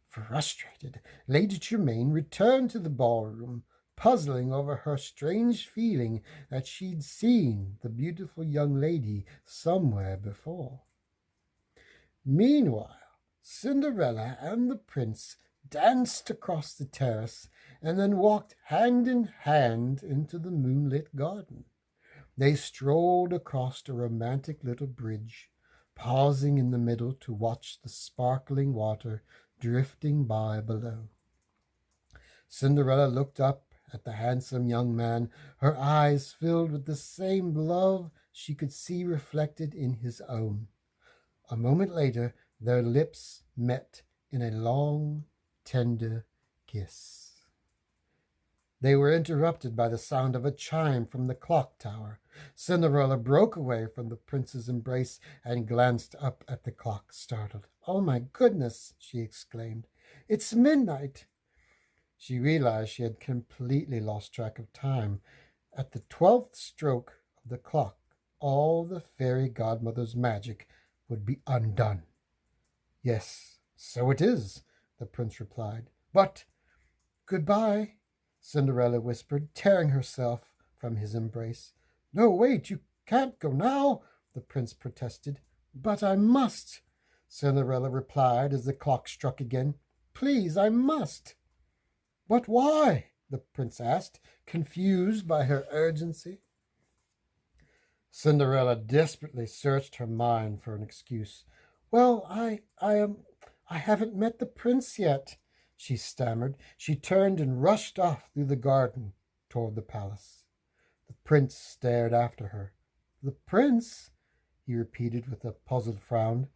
Frustrated, Lady Tremaine returned to the ballroom, puzzling over her strange feeling that she'd seen the beautiful young lady somewhere before. Meanwhile, Cinderella and the prince danced across the terrace and then walked hand in hand into the moonlit garden. They strolled across a romantic little bridge, pausing in the middle to watch the sparkling water drifting by below. Cinderella looked up at the handsome young man, her eyes filled with the same love she could see reflected in his own. A moment later, their lips met in a long, tender kiss. They were interrupted by the sound of a chime from the clock tower. Cinderella broke away from the prince's embrace and glanced up at the clock, startled. Oh, my goodness, she exclaimed. It's midnight. She realized she had completely lost track of time. At the 12th stroke of the clock, all the fairy godmother's magic would be undone. Yes, so it is, the prince replied. But goodbye, Cinderella whispered, tearing herself from his embrace. No, wait, you can't go now, the prince protested. But I must, Cinderella replied as the clock struck again. Please, I must. But why? The prince asked, confused by her urgency. Cinderella desperately searched her mind for an excuse. Well, I haven't met the prince yet, she stammered. She turned and rushed off through the garden toward the palace. The prince stared after her. The prince? He repeated with a puzzled frown.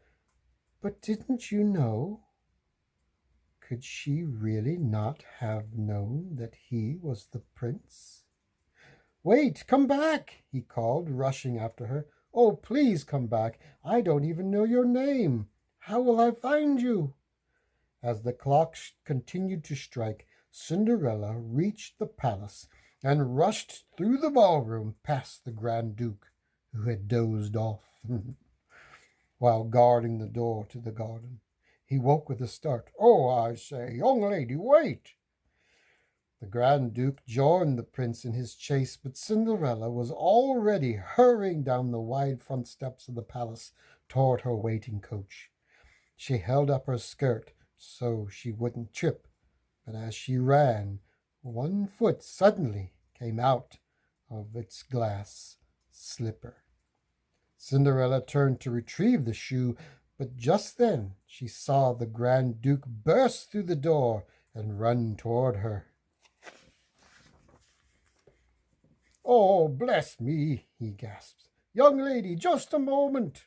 But didn't you know? Could she really not have known that he was the prince? Wait, come back, he called, rushing after her. Oh, please come back. I don't even know your name. How will I find you? As the clock continued to strike, Cinderella reached the palace and rushed through the ballroom past the Grand Duke, who had dozed off while guarding the door to the garden. He woke with a start. Oh, I say, young lady, wait! The Grand Duke joined the prince in his chase, but Cinderella was already hurrying down the wide front steps of the palace toward her waiting coach. She held up her skirt so she wouldn't trip, but as she ran, one foot suddenly came out of its glass slipper. Cinderella turned to retrieve the shoe, but just then she saw the Grand Duke burst through the door and run toward her. Oh, bless me, he gasped. Young lady, just a moment.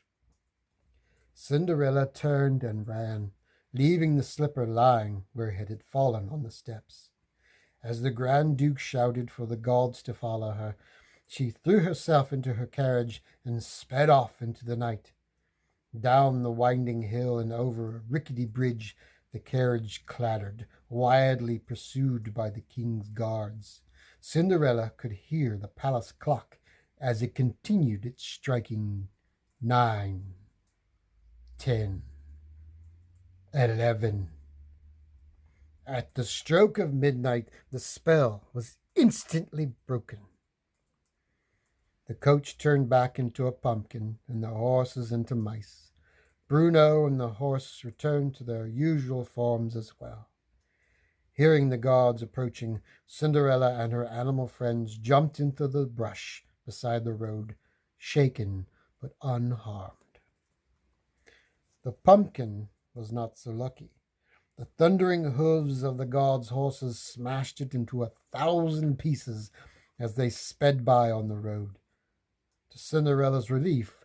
Cinderella turned and ran, leaving the slipper lying where it had fallen on the steps. As the Grand Duke shouted for the guards to follow her, she threw herself into her carriage and sped off into the night. Down the winding hill and over a rickety bridge, the carriage clattered, wildly pursued by the king's guards. Cinderella could hear the palace clock as it continued its striking 9, 10, 11. At the stroke of midnight, the spell was instantly broken. The coach turned back into a pumpkin and the horses into mice. Bruno and the horse returned to their usual forms as well. Hearing the guards approaching, Cinderella and her animal friends jumped into the brush beside the road, shaken but unharmed. The pumpkin was not so lucky. The thundering hooves of the gods' horses smashed it into 1,000 pieces as they sped by on the road. To Cinderella's relief,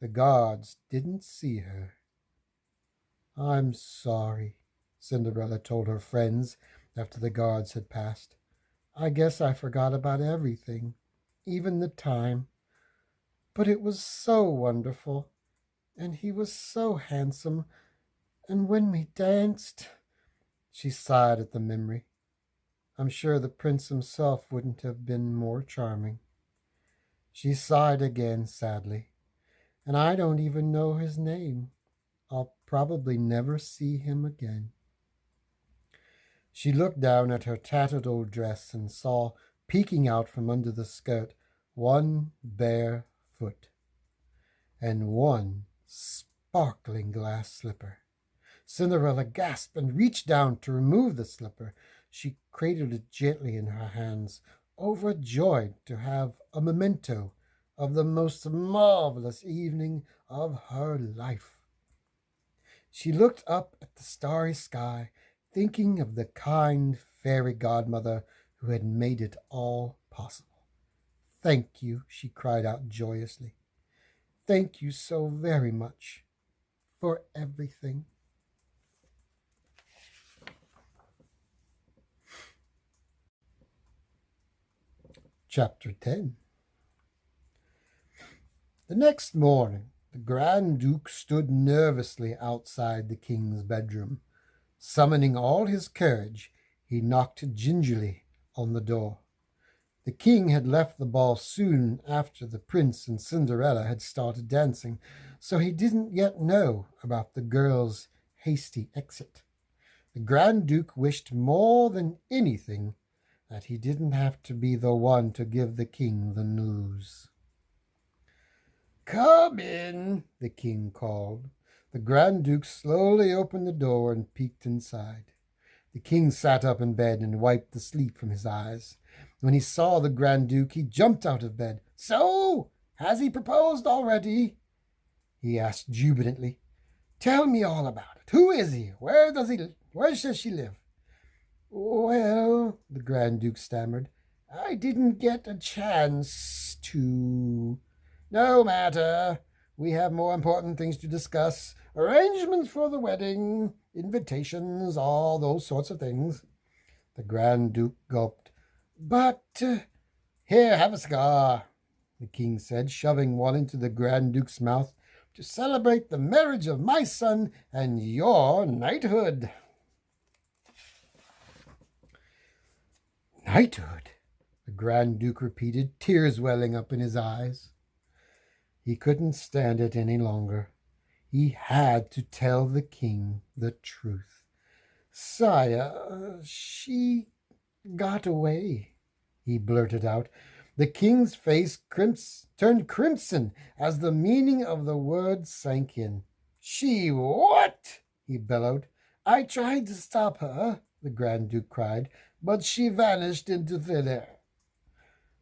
the gods didn't see her. "I'm sorry," Cinderella told her friends after the guards had passed. "I guess I forgot about everything, even the time. But it was so wonderful, and he was so handsome, and when we danced—" She sighed at the memory. "I'm sure the prince himself wouldn't have been more charming." She sighed again sadly. "And I don't even know his name. I'll probably never see him again." She looked down at her tattered old dress and saw, peeking out from under the skirt, one bare foot and one sparkling glass slipper. Cinderella gasped and reached down to remove the slipper. She cradled it gently in her hands, overjoyed to have a memento of the most marvelous evening of her life. She looked up at the starry sky, thinking of the kind fairy godmother who had made it all possible. "Thank you," she cried out joyously. "Thank you so very much for everything." Chapter 10. The next morning, the Grand Duke stood nervously outside the king's bedroom. Summoning all his courage, he knocked gingerly on the door. The king had left the ball soon after the prince and Cinderella had started dancing, so he didn't yet know about the girls' hasty exit. The Grand Duke wished more than anything that he didn't have to be the one to give the king the news. "Come in," the king called. The Grand Duke slowly opened the door and peeked inside. The king sat up in bed and wiped the sleep from his eyes. When he saw the Grand Duke, he jumped out of bed. "So, has he proposed already?" he asked jubilantly. "Tell me all about it. Who is he? Where does she live?" "Well," the Grand Duke stammered, "I didn't get a chance to—" "No matter. We have more important things to discuss. Arrangements for the wedding, invitations, all those sorts of things." The Grand Duke gulped. "But— Here, have a cigar," the king said, shoving one into the Grand Duke's mouth, "to celebrate the marriage of my son and your knighthood." "Knighthood?" the Grand Duke repeated, tears welling up in his eyes. He couldn't stand it any longer. He had to tell the king the truth. "Sire, she got away," he blurted out. The king's face turned crimson as the meaning of the word sank in. "She what?" he bellowed. "I tried to stop her," the Grand Duke cried, "but she vanished into thin air."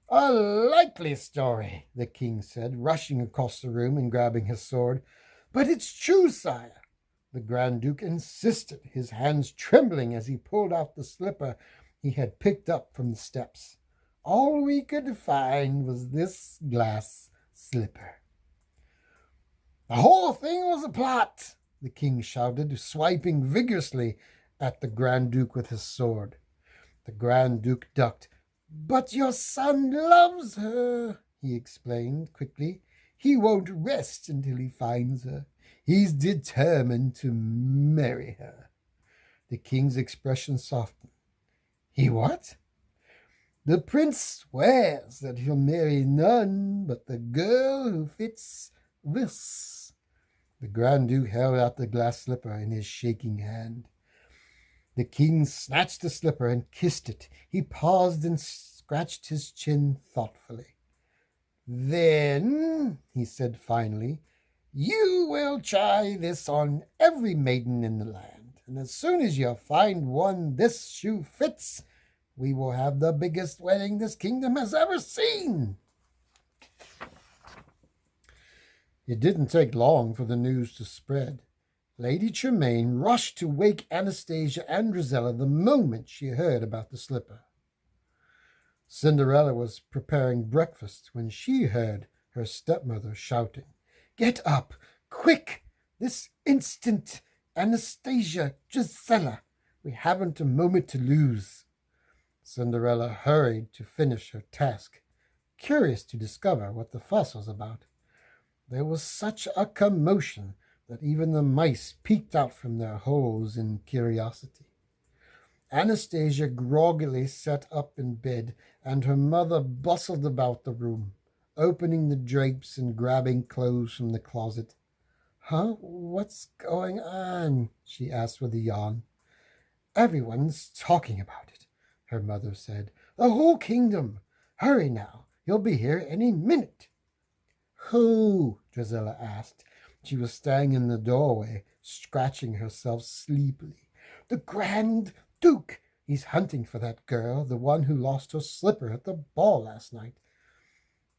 "A likely story," the king said, rushing across the room and grabbing his sword. "But it's true, sire," the Grand Duke insisted, his hands trembling as he pulled out the slipper he had picked up from the steps. "All we could find was this glass slipper." "The whole thing was a plot," the king shouted, swiping vigorously at the Grand Duke with his sword. The Grand Duke ducked. "But your son loves her," he explained quickly. "He won't rest until he finds her. He's determined to marry her." The king's expression softened. "He what?" "The prince swears that he'll marry none but the girl who fits this." The Grand Duke held out the glass slipper in his shaking hand. The king snatched the slipper and kissed it. He paused and scratched his chin thoughtfully. "Then," he said finally, "you will try this on every maiden in the land. And as soon as you find one this shoe fits, we will have the biggest wedding this kingdom has ever seen." It didn't take long for the news to spread. Lady Tremaine rushed to wake Anastasia and Drizella the moment she heard about the slipper. Cinderella was preparing breakfast when she heard her stepmother shouting, "Get up, quick, this instant, Anastasia, Drizella, we haven't a moment to lose." Cinderella hurried to finish her task, curious to discover what the fuss was about. There was such a commotion that even the mice peeked out from their holes in curiosity. Anastasia groggily sat up in bed, and her mother bustled about the room, opening the drapes and grabbing clothes from the closet. "Huh? What's going on?" she asked with a yawn. "Everyone's talking about it," her mother said. "The whole kingdom. Hurry now. He'll be here any minute." "Who?" Drizella asked. She was standing in the doorway, scratching herself sleepily. "The Grand Duke. He's hunting for that girl, the one who lost her slipper at the ball last night,"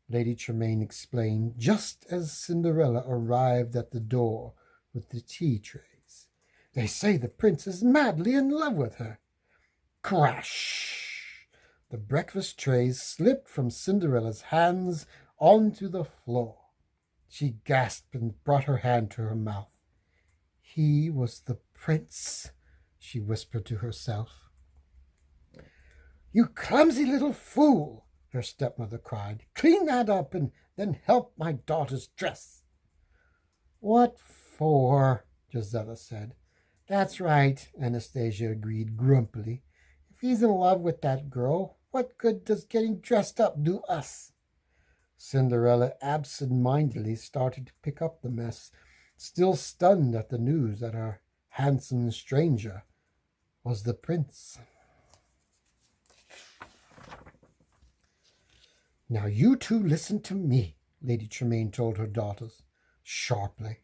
Lady Tremaine explained, just as Cinderella arrived at the door with the tea trays. "They say the prince is madly in love with her." Crash! The breakfast trays slipped from Cinderella's hands onto the floor. She gasped and brought her hand to her mouth. "He was the prince," she whispered to herself. "You clumsy little fool!" her stepmother cried. "Clean that up and then help my daughter's dress." "What for?" Gisela said. "That's right," Anastasia agreed grumpily. "If he's in love with that girl, what good does getting dressed up do us?" Cinderella absent-mindedly started to pick up the mess, still stunned at the news that her handsome stranger was the prince. "Now you two listen to me," Lady Tremaine told her daughters sharply.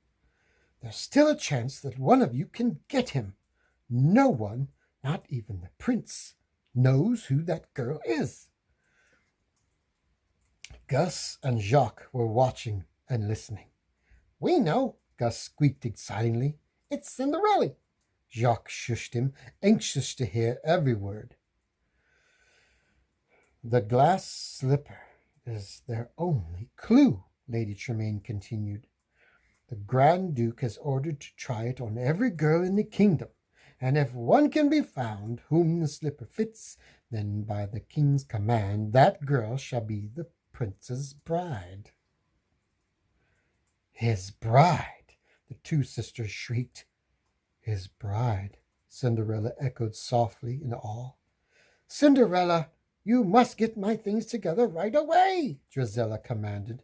"There's still a chance that one of you can get him. No one, not even the prince, knows who that girl is." Gus and Jacques were watching and listening. "We know," Gus squeaked excitedly. "It's Cinderella." Jacques shushed him, anxious to hear every word. "The glass slipper is their only clue," Lady Tremaine continued. "The Grand Duke has ordered to try it on every girl in the kingdom, and if one can be found whom the slipper fits, then by the king's command that girl shall be the prince's bride." "His bride!" the two sisters shrieked. "His bride," Cinderella echoed softly in awe. "Cinderella, you must get my things together right away," Drizella commanded.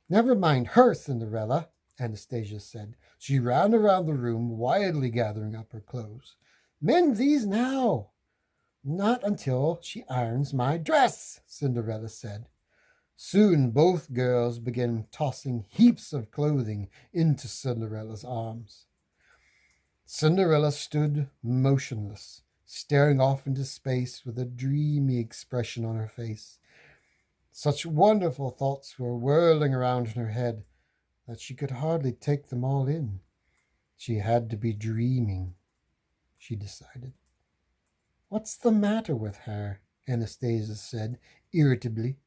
"Never mind her, Cinderella," Anastasia said. She ran around the room, wildly gathering up her clothes. "Mend these now." "Not until she irons my dress," Cinderella said. Soon both girls began tossing heaps of clothing into Cinderella's arms. Cinderella stood motionless, staring off into space with a dreamy expression on her face. Such wonderful thoughts were whirling around in her head that she could hardly take them all in. She had to be dreaming, she decided. "What's the matter with her?" Anastasia said irritably,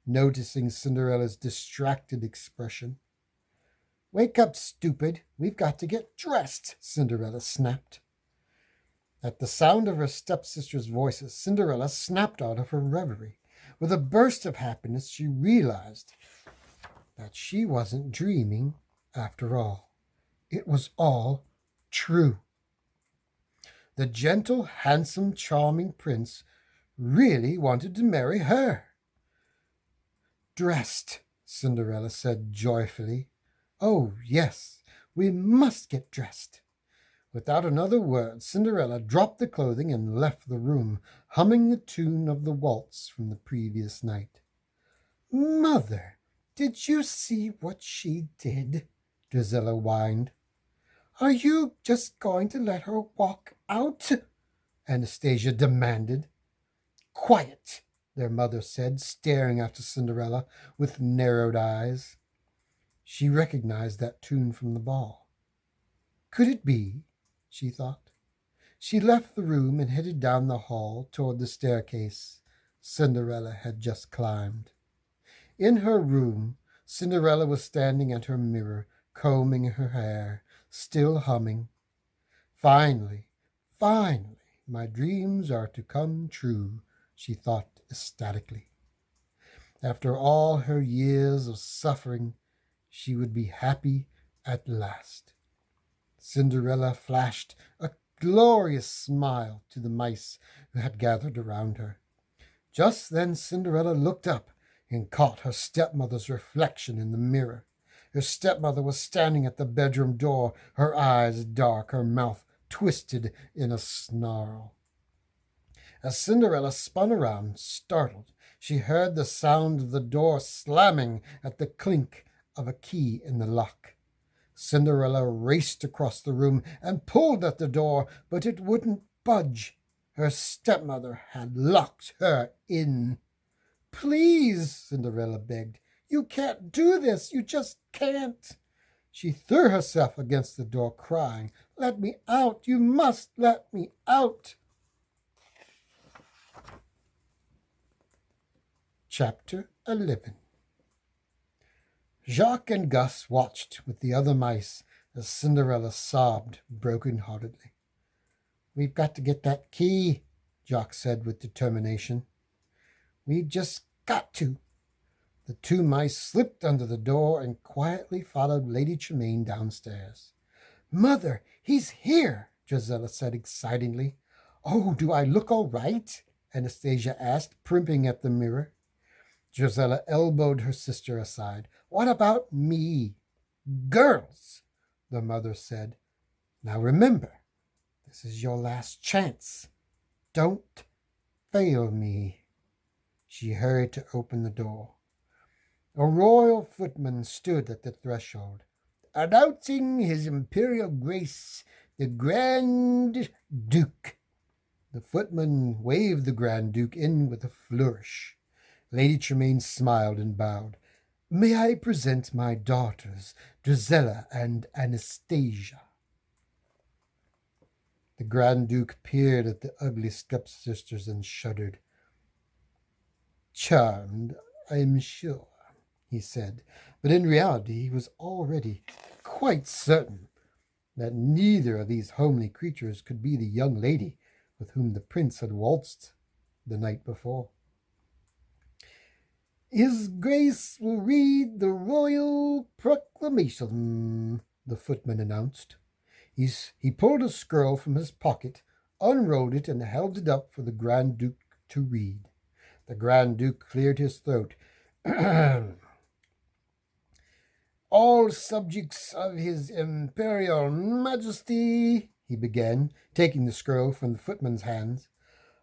noticing Cinderella's distracted expression. "Wake up, stupid. We've got to get dressed," Cinderella snapped. At the sound of her stepsisters' voices, Cinderella snapped out of her reverie. With a burst of happiness, she realized that she wasn't dreaming after all. It was all true. The gentle, handsome, charming prince really wanted to marry her. "Dressed," Cinderella said joyfully. "Oh, yes, we must get dressed." Without another word, Cinderella dropped the clothing and left the room, humming the tune of the waltz from the previous night. "Mother, did you see what she did?" Drizella whined. "Are you just going to let her walk out?" Anastasia demanded. "Quiet," their mother said, staring after Cinderella with narrowed eyes. She recognized that tune from the ball. Could it be? She thought. She left the room and headed down the hall toward the staircase Cinderella had just climbed. In her room, Cinderella was standing at her mirror, combing her hair, still humming. Finally, finally, my dreams are to come true, she thought ecstatically. After all her years of suffering, she would be happy at last. Cinderella flashed a glorious smile to the mice who had gathered around her. Just then Cinderella looked up and caught her stepmother's reflection in the mirror. Her stepmother was standing at the bedroom door, her eyes dark, her mouth twisted in a snarl. As Cinderella spun around, startled, she heard the sound of the door slamming at the clink of a key in the lock. Cinderella raced across the room and pulled at the door, but it wouldn't budge. Her stepmother had locked her in. Please, Cinderella begged. You can't do this. You just can't. She threw herself against the door, crying, Let me out. You must let me out. Chapter 11. Jacques and Gus watched with the other mice as Cinderella sobbed broken-heartedly. We've got to get that key, Jacques said with determination. We've just got to. The two mice slipped under the door and quietly followed Lady Tremaine downstairs. Mother, he's here, Gisela said excitingly. Oh, do I look all right? Anastasia asked, primping at the mirror. Gisela elbowed her sister aside. What about me? Girls, the mother said. Now remember, this is your last chance. Don't fail me. She hurried to open the door. A royal footman stood at the threshold. Announcing His Imperial Grace, the Grand Duke. The footman waved the Grand Duke in with a flourish. Lady Tremaine smiled and bowed. May I present my daughters, Gisela and Anastasia? The Grand Duke peered at the ugly stepsisters and shuddered. Charmed, I am sure, he said, but in reality he was already quite certain that neither of these homely creatures could be the young lady with whom the prince had waltzed the night before. His Grace will read the royal proclamation, the footman announced. He pulled a scroll from his pocket, unrolled it, and held it up for the Grand Duke to read. The Grand Duke cleared his throat. All subjects of His Imperial Majesty, he began, taking the scroll from the footman's hands,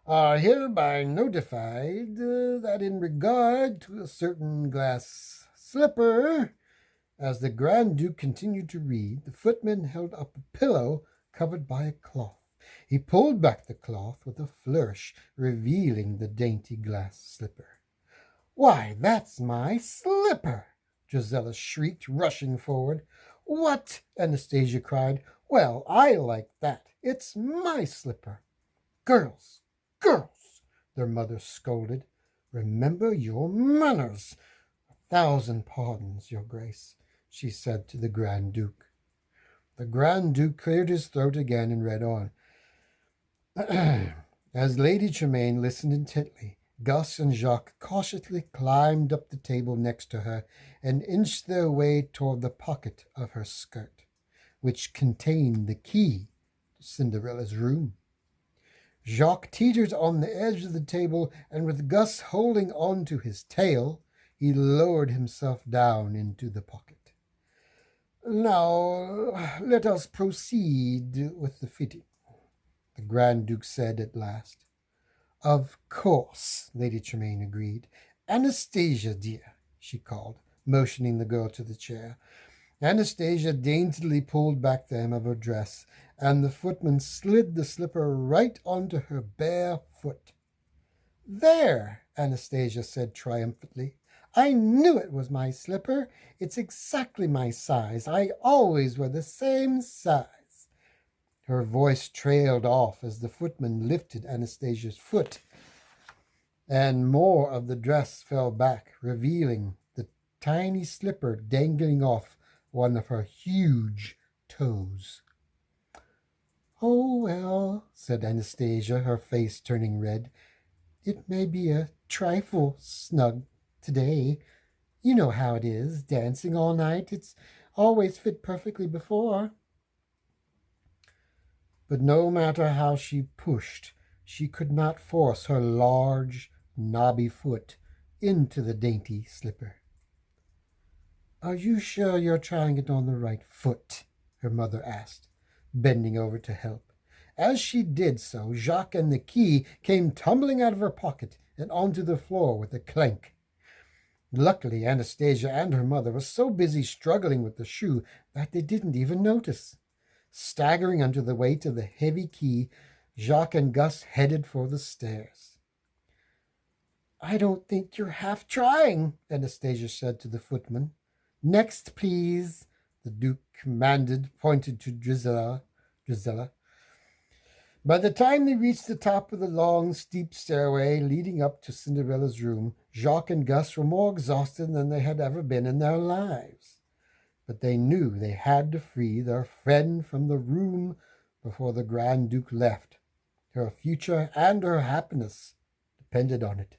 are hereby notified that in regard to a certain glass slipper, as the Grand Duke continued to read, the footman held up a pillow covered by a cloth. He pulled back the cloth with a flourish, revealing the dainty glass slipper. Why, that's my slipper! Gisela shrieked, rushing forward. What? Anastasia cried. Well, I like that. It's my slipper. Girls, their mother scolded. Remember your manners. 1,000 pardons, Your Grace, she said to the Grand Duke. The Grand Duke cleared his throat again and read on. As Lady Tremaine listened intently, Gus and Jacques cautiously climbed up the table next to her and inched their way toward the pocket of her skirt, which contained the key to Cinderella's room. Jacques teetered on the edge of the table, and with Gus holding on to his tail, he lowered himself down into the pocket. Now, let us proceed with the fitting, the Grand Duke said at last. Of course, Lady Tremaine agreed. Anastasia, dear, she called, motioning the girl to the chair. Anastasia daintily pulled back the hem of her dress, and the footman slid the slipper right onto her bare foot. There, Anastasia said triumphantly. I knew it was my slipper. It's exactly my size. I always wear the same size." Her voice trailed off as the footman lifted Anastasia's foot, and more of the dress fell back, revealing the tiny slipper dangling off one of her huge toes. "Oh, well," said Anastasia, her face turning red. "It may be a trifle snug today. You know how it is, dancing all night. It's always fit perfectly before." But no matter how she pushed, she could not force her large, knobby foot into the dainty slipper. "Are you sure you're trying it on the right foot?" her mother asked, bending over to help. As she did so, Jacques and the key came tumbling out of her pocket and onto the floor with a clank. Luckily, Anastasia and her mother were so busy struggling with the shoe that they didn't even notice. Staggering under the weight of the heavy key, Jacques and Gus headed for the stairs. "I don't think you're half trying," Anastasia said to the footman. "Next, please," the Duke commanded, pointed to Drizella. By the time they reached the top of the long, steep stairway leading up to Cinderella's room, Jacques and Gus were more exhausted than they had ever been in their lives. But they knew they had to free their friend from the room before the Grand Duke left. Her future and her happiness depended on it.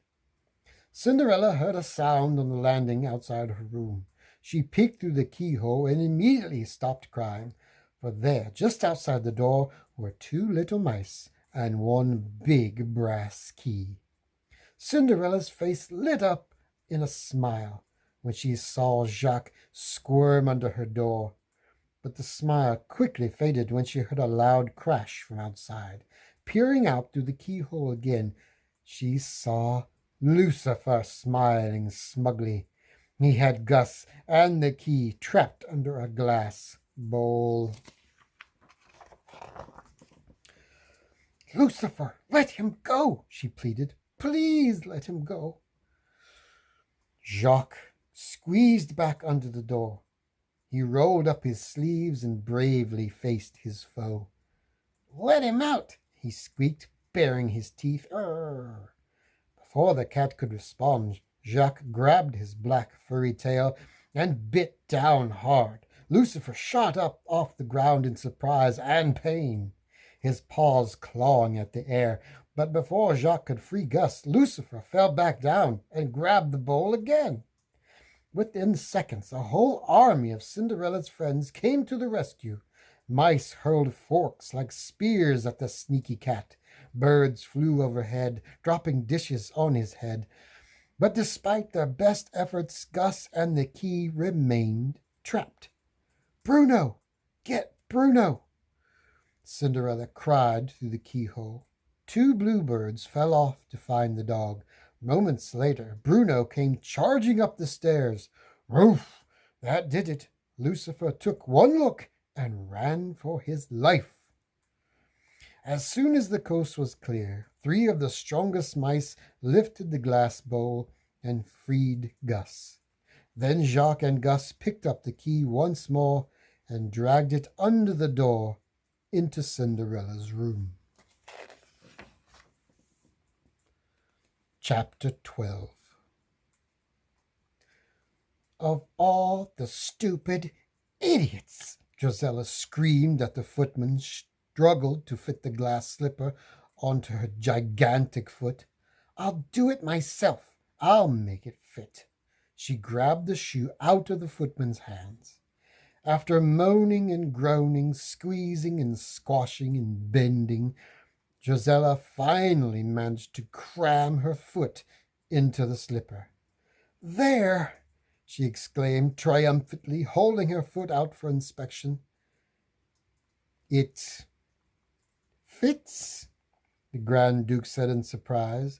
Cinderella heard a sound on the landing outside her room. She peeked through the keyhole and immediately stopped crying, for there, just outside the door, were two little mice and one big brass key. Cinderella's face lit up in a smile when she saw Jacques squirm under her door, but the smile quickly faded when she heard a loud crash from outside. Peering out through the keyhole again, she saw Lucifer smiling smugly. He had Gus and the key trapped under a glass bowl. "Lucifer, let him go," she pleaded. "Please let him go." Jacques squeezed back under the door. He rolled up his sleeves and bravely faced his foe. "Let him out," he squeaked, baring his teeth. "Urgh." Before the cat could respond, Jacques grabbed his black furry tail and bit down hard. Lucifer shot up off the ground in surprise and pain, his paws clawing at the air. But before Jacques could free Gus, Lucifer fell back down and grabbed the bowl again. Within seconds, a whole army of Cinderella's friends came to the rescue. Mice hurled forks like spears at the sneaky cat. Birds flew overhead, dropping dishes on his head. But despite their best efforts, Gus and the key remained trapped. "Bruno! Get Bruno!" Cinderella cried through the keyhole. Two bluebirds fell off to find the dog. Moments later, Bruno came charging up the stairs. "Roof! That did it." Lucifer took one look and ran for his life. As soon as the coast was clear, three of the strongest mice lifted the glass bowl and freed Gus. Then Jacques and Gus picked up the key once more and dragged it under the door into Cinderella's room. Chapter 12. "Of all the stupid idiots!" Drizella screamed at the footman, struggled to fit the glass slipper onto her gigantic foot. "I'll do it myself. I'll make it fit." She grabbed the shoe out of the footman's hands. After moaning and groaning, squeezing and squashing and bending, Drizella finally managed to cram her foot into the slipper. "There!" she exclaimed triumphantly, holding her foot out for inspection. "It fits," the Grand Duke said in surprise.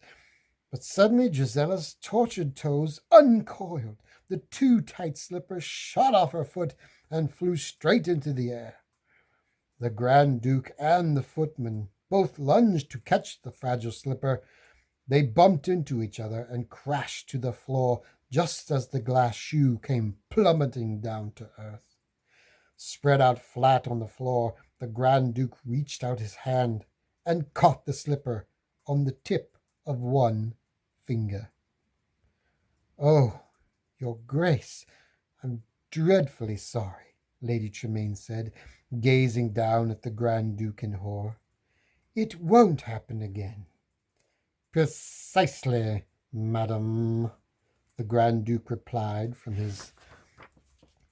But suddenly Drizella's tortured toes uncoiled. The too tight slipper shot off her foot and flew straight into the air. The Grand Duke and the footman both lunged to catch the fragile slipper. They bumped into each other and crashed to the floor just as the glass shoe came plummeting down to earth. Spread out flat on the floor, the Grand Duke reached out his hand and caught the slipper on the tip of one finger. "Oh, your Grace, I'm dreadfully sorry," Lady Tremaine said, gazing down at the Grand Duke in horror. "It won't happen again." "Precisely, madam," the Grand Duke replied from his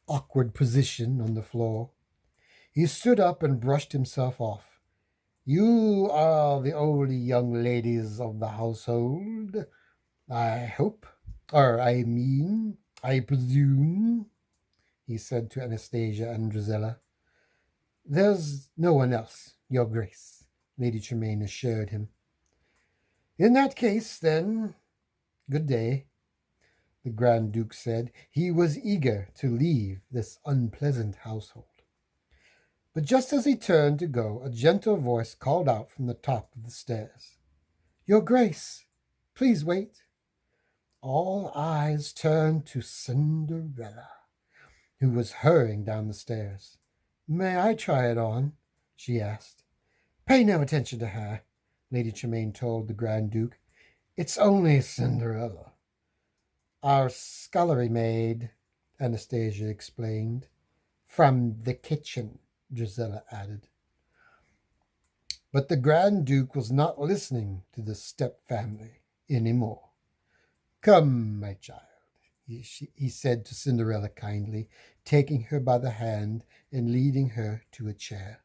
awkward position on the floor. He stood up and brushed himself off. "You are the only young ladies of the household, I hope, or I presume," he said to Anastasia and Drizella. "There's no one else, your Grace," Lady Tremaine assured him. "In that case, then, good day," the Grand Duke said. He was eager to leave this unpleasant household. But just as he turned to go, a gentle voice called out from the top of the stairs, "Your Grace, please wait." All eyes turned to Cinderella, who was hurrying down the stairs. "May I try it on?" she asked. "Pay no attention to her," Lady Tremaine told the Grand Duke. "It's only Cinderella." "Our scullery maid," Anastasia explained. "From the kitchen," Drizella added. But the Grand Duke was not listening to the step-family anymore. "Come, my child," he said to Cinderella kindly, taking her by the hand and leading her to a chair.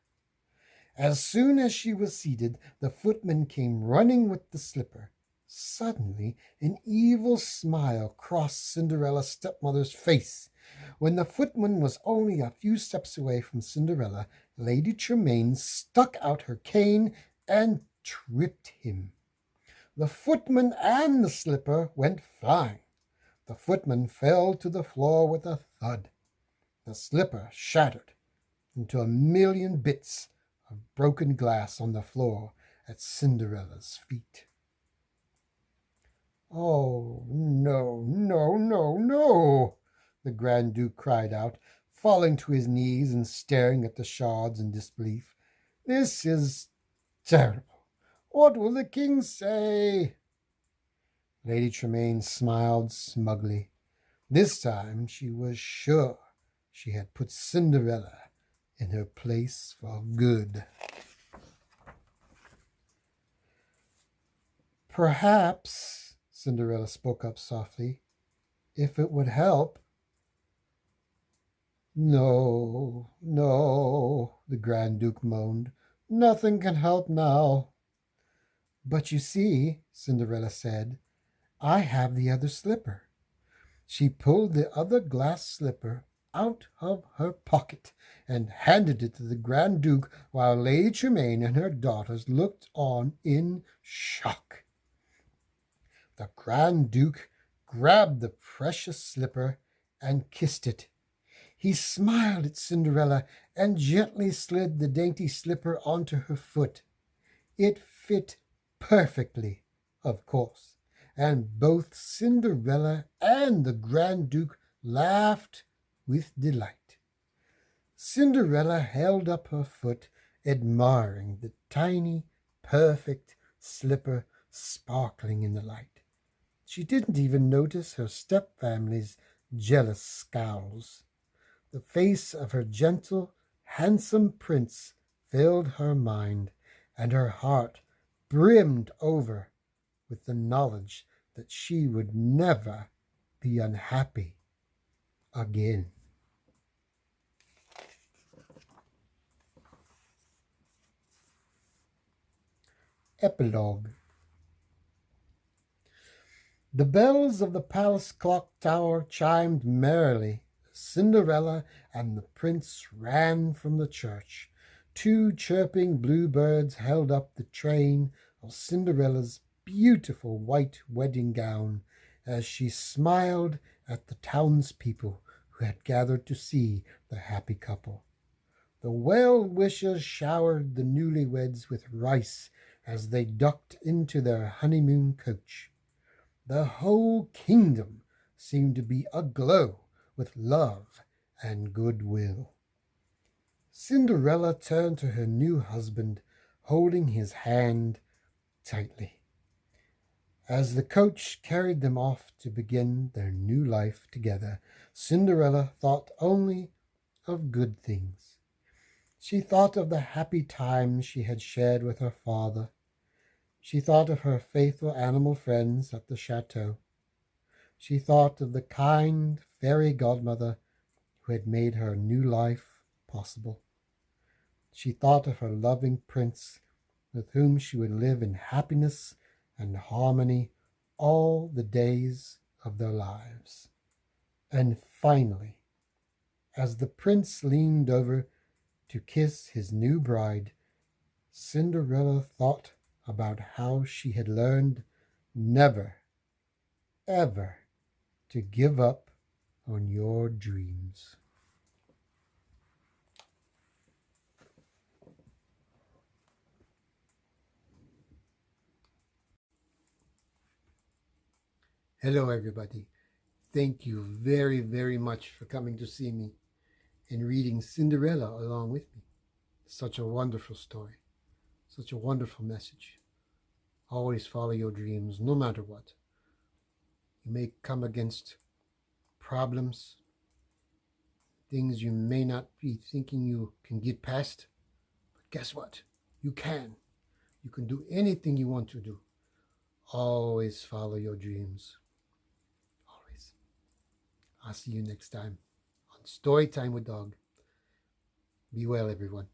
As soon as she was seated, the footman came running with the slipper. Suddenly, an evil smile crossed Cinderella's stepmother's face. When the footman was only a few steps away from Cinderella, Lady Tremaine stuck out her cane and tripped him. The footman and the slipper went flying. The footman fell to the floor with a thud. The slipper shattered into a million bits of broken glass on the floor at Cinderella's feet. "Oh, no, no, no, no!" the Grand Duke cried out, falling to his knees and staring at the shards in disbelief. "This is terrible. What will the king say?" Lady Tremaine smiled smugly. This time she was sure she had put Cinderella in her place for good. "Perhaps," Cinderella spoke up softly, "if it would help." "No, no," the Grand Duke moaned. "Nothing can help now." "But you see," Cinderella said, "I have the other slipper." She pulled the other glass slipper out of her pocket and handed it to the Grand Duke, while Lady Tremaine and her daughters looked on in shock. The Grand Duke grabbed the precious slipper and kissed it. He smiled at Cinderella and gently slid the dainty slipper onto her foot. It fit perfectly, of course, and both Cinderella and the Grand Duke laughed with delight. Cinderella held up her foot, admiring the tiny, perfect slipper sparkling in the light. She didn't even notice her stepfamily's jealous scowls. The face of her gentle, handsome prince filled her mind, and her heart brimmed over with the knowledge that she would never be unhappy again. Epilogue. The bells of the palace clock tower chimed merrily. Cinderella and the prince ran from the church. Two chirping bluebirds held up the train of Cinderella's beautiful white wedding gown as she smiled at the townspeople who had gathered to see the happy couple. The well-wishers showered the newlyweds with rice as they ducked into their honeymoon coach. The whole kingdom seemed to be aglow with love and goodwill. Cinderella turned to her new husband, holding his hand tightly. As the coach carried them off to begin their new life together, Cinderella thought only of good things. She thought of the happy times she had shared with her father. She thought of her faithful animal friends at the chateau. She thought of the kind fairy godmother who had made her new life possible. She thought of her loving prince with whom she would live in happiness and harmony all the days of their lives. And finally, as the prince leaned over to kiss his new bride, Cinderella thought about how she had learned never, ever to give up on your dreams. Hello, everybody. Thank you very, very much for coming to see me and reading Cinderella along with me. Such a wonderful story, such a wonderful message. Always follow your dreams, no matter what. You may come against problems, things you may not be thinking you can get past, but guess what? You can. You can do anything you want to do. Always follow your dreams. Always. I'll see you next time on Storytime with Dog. Be well, everyone.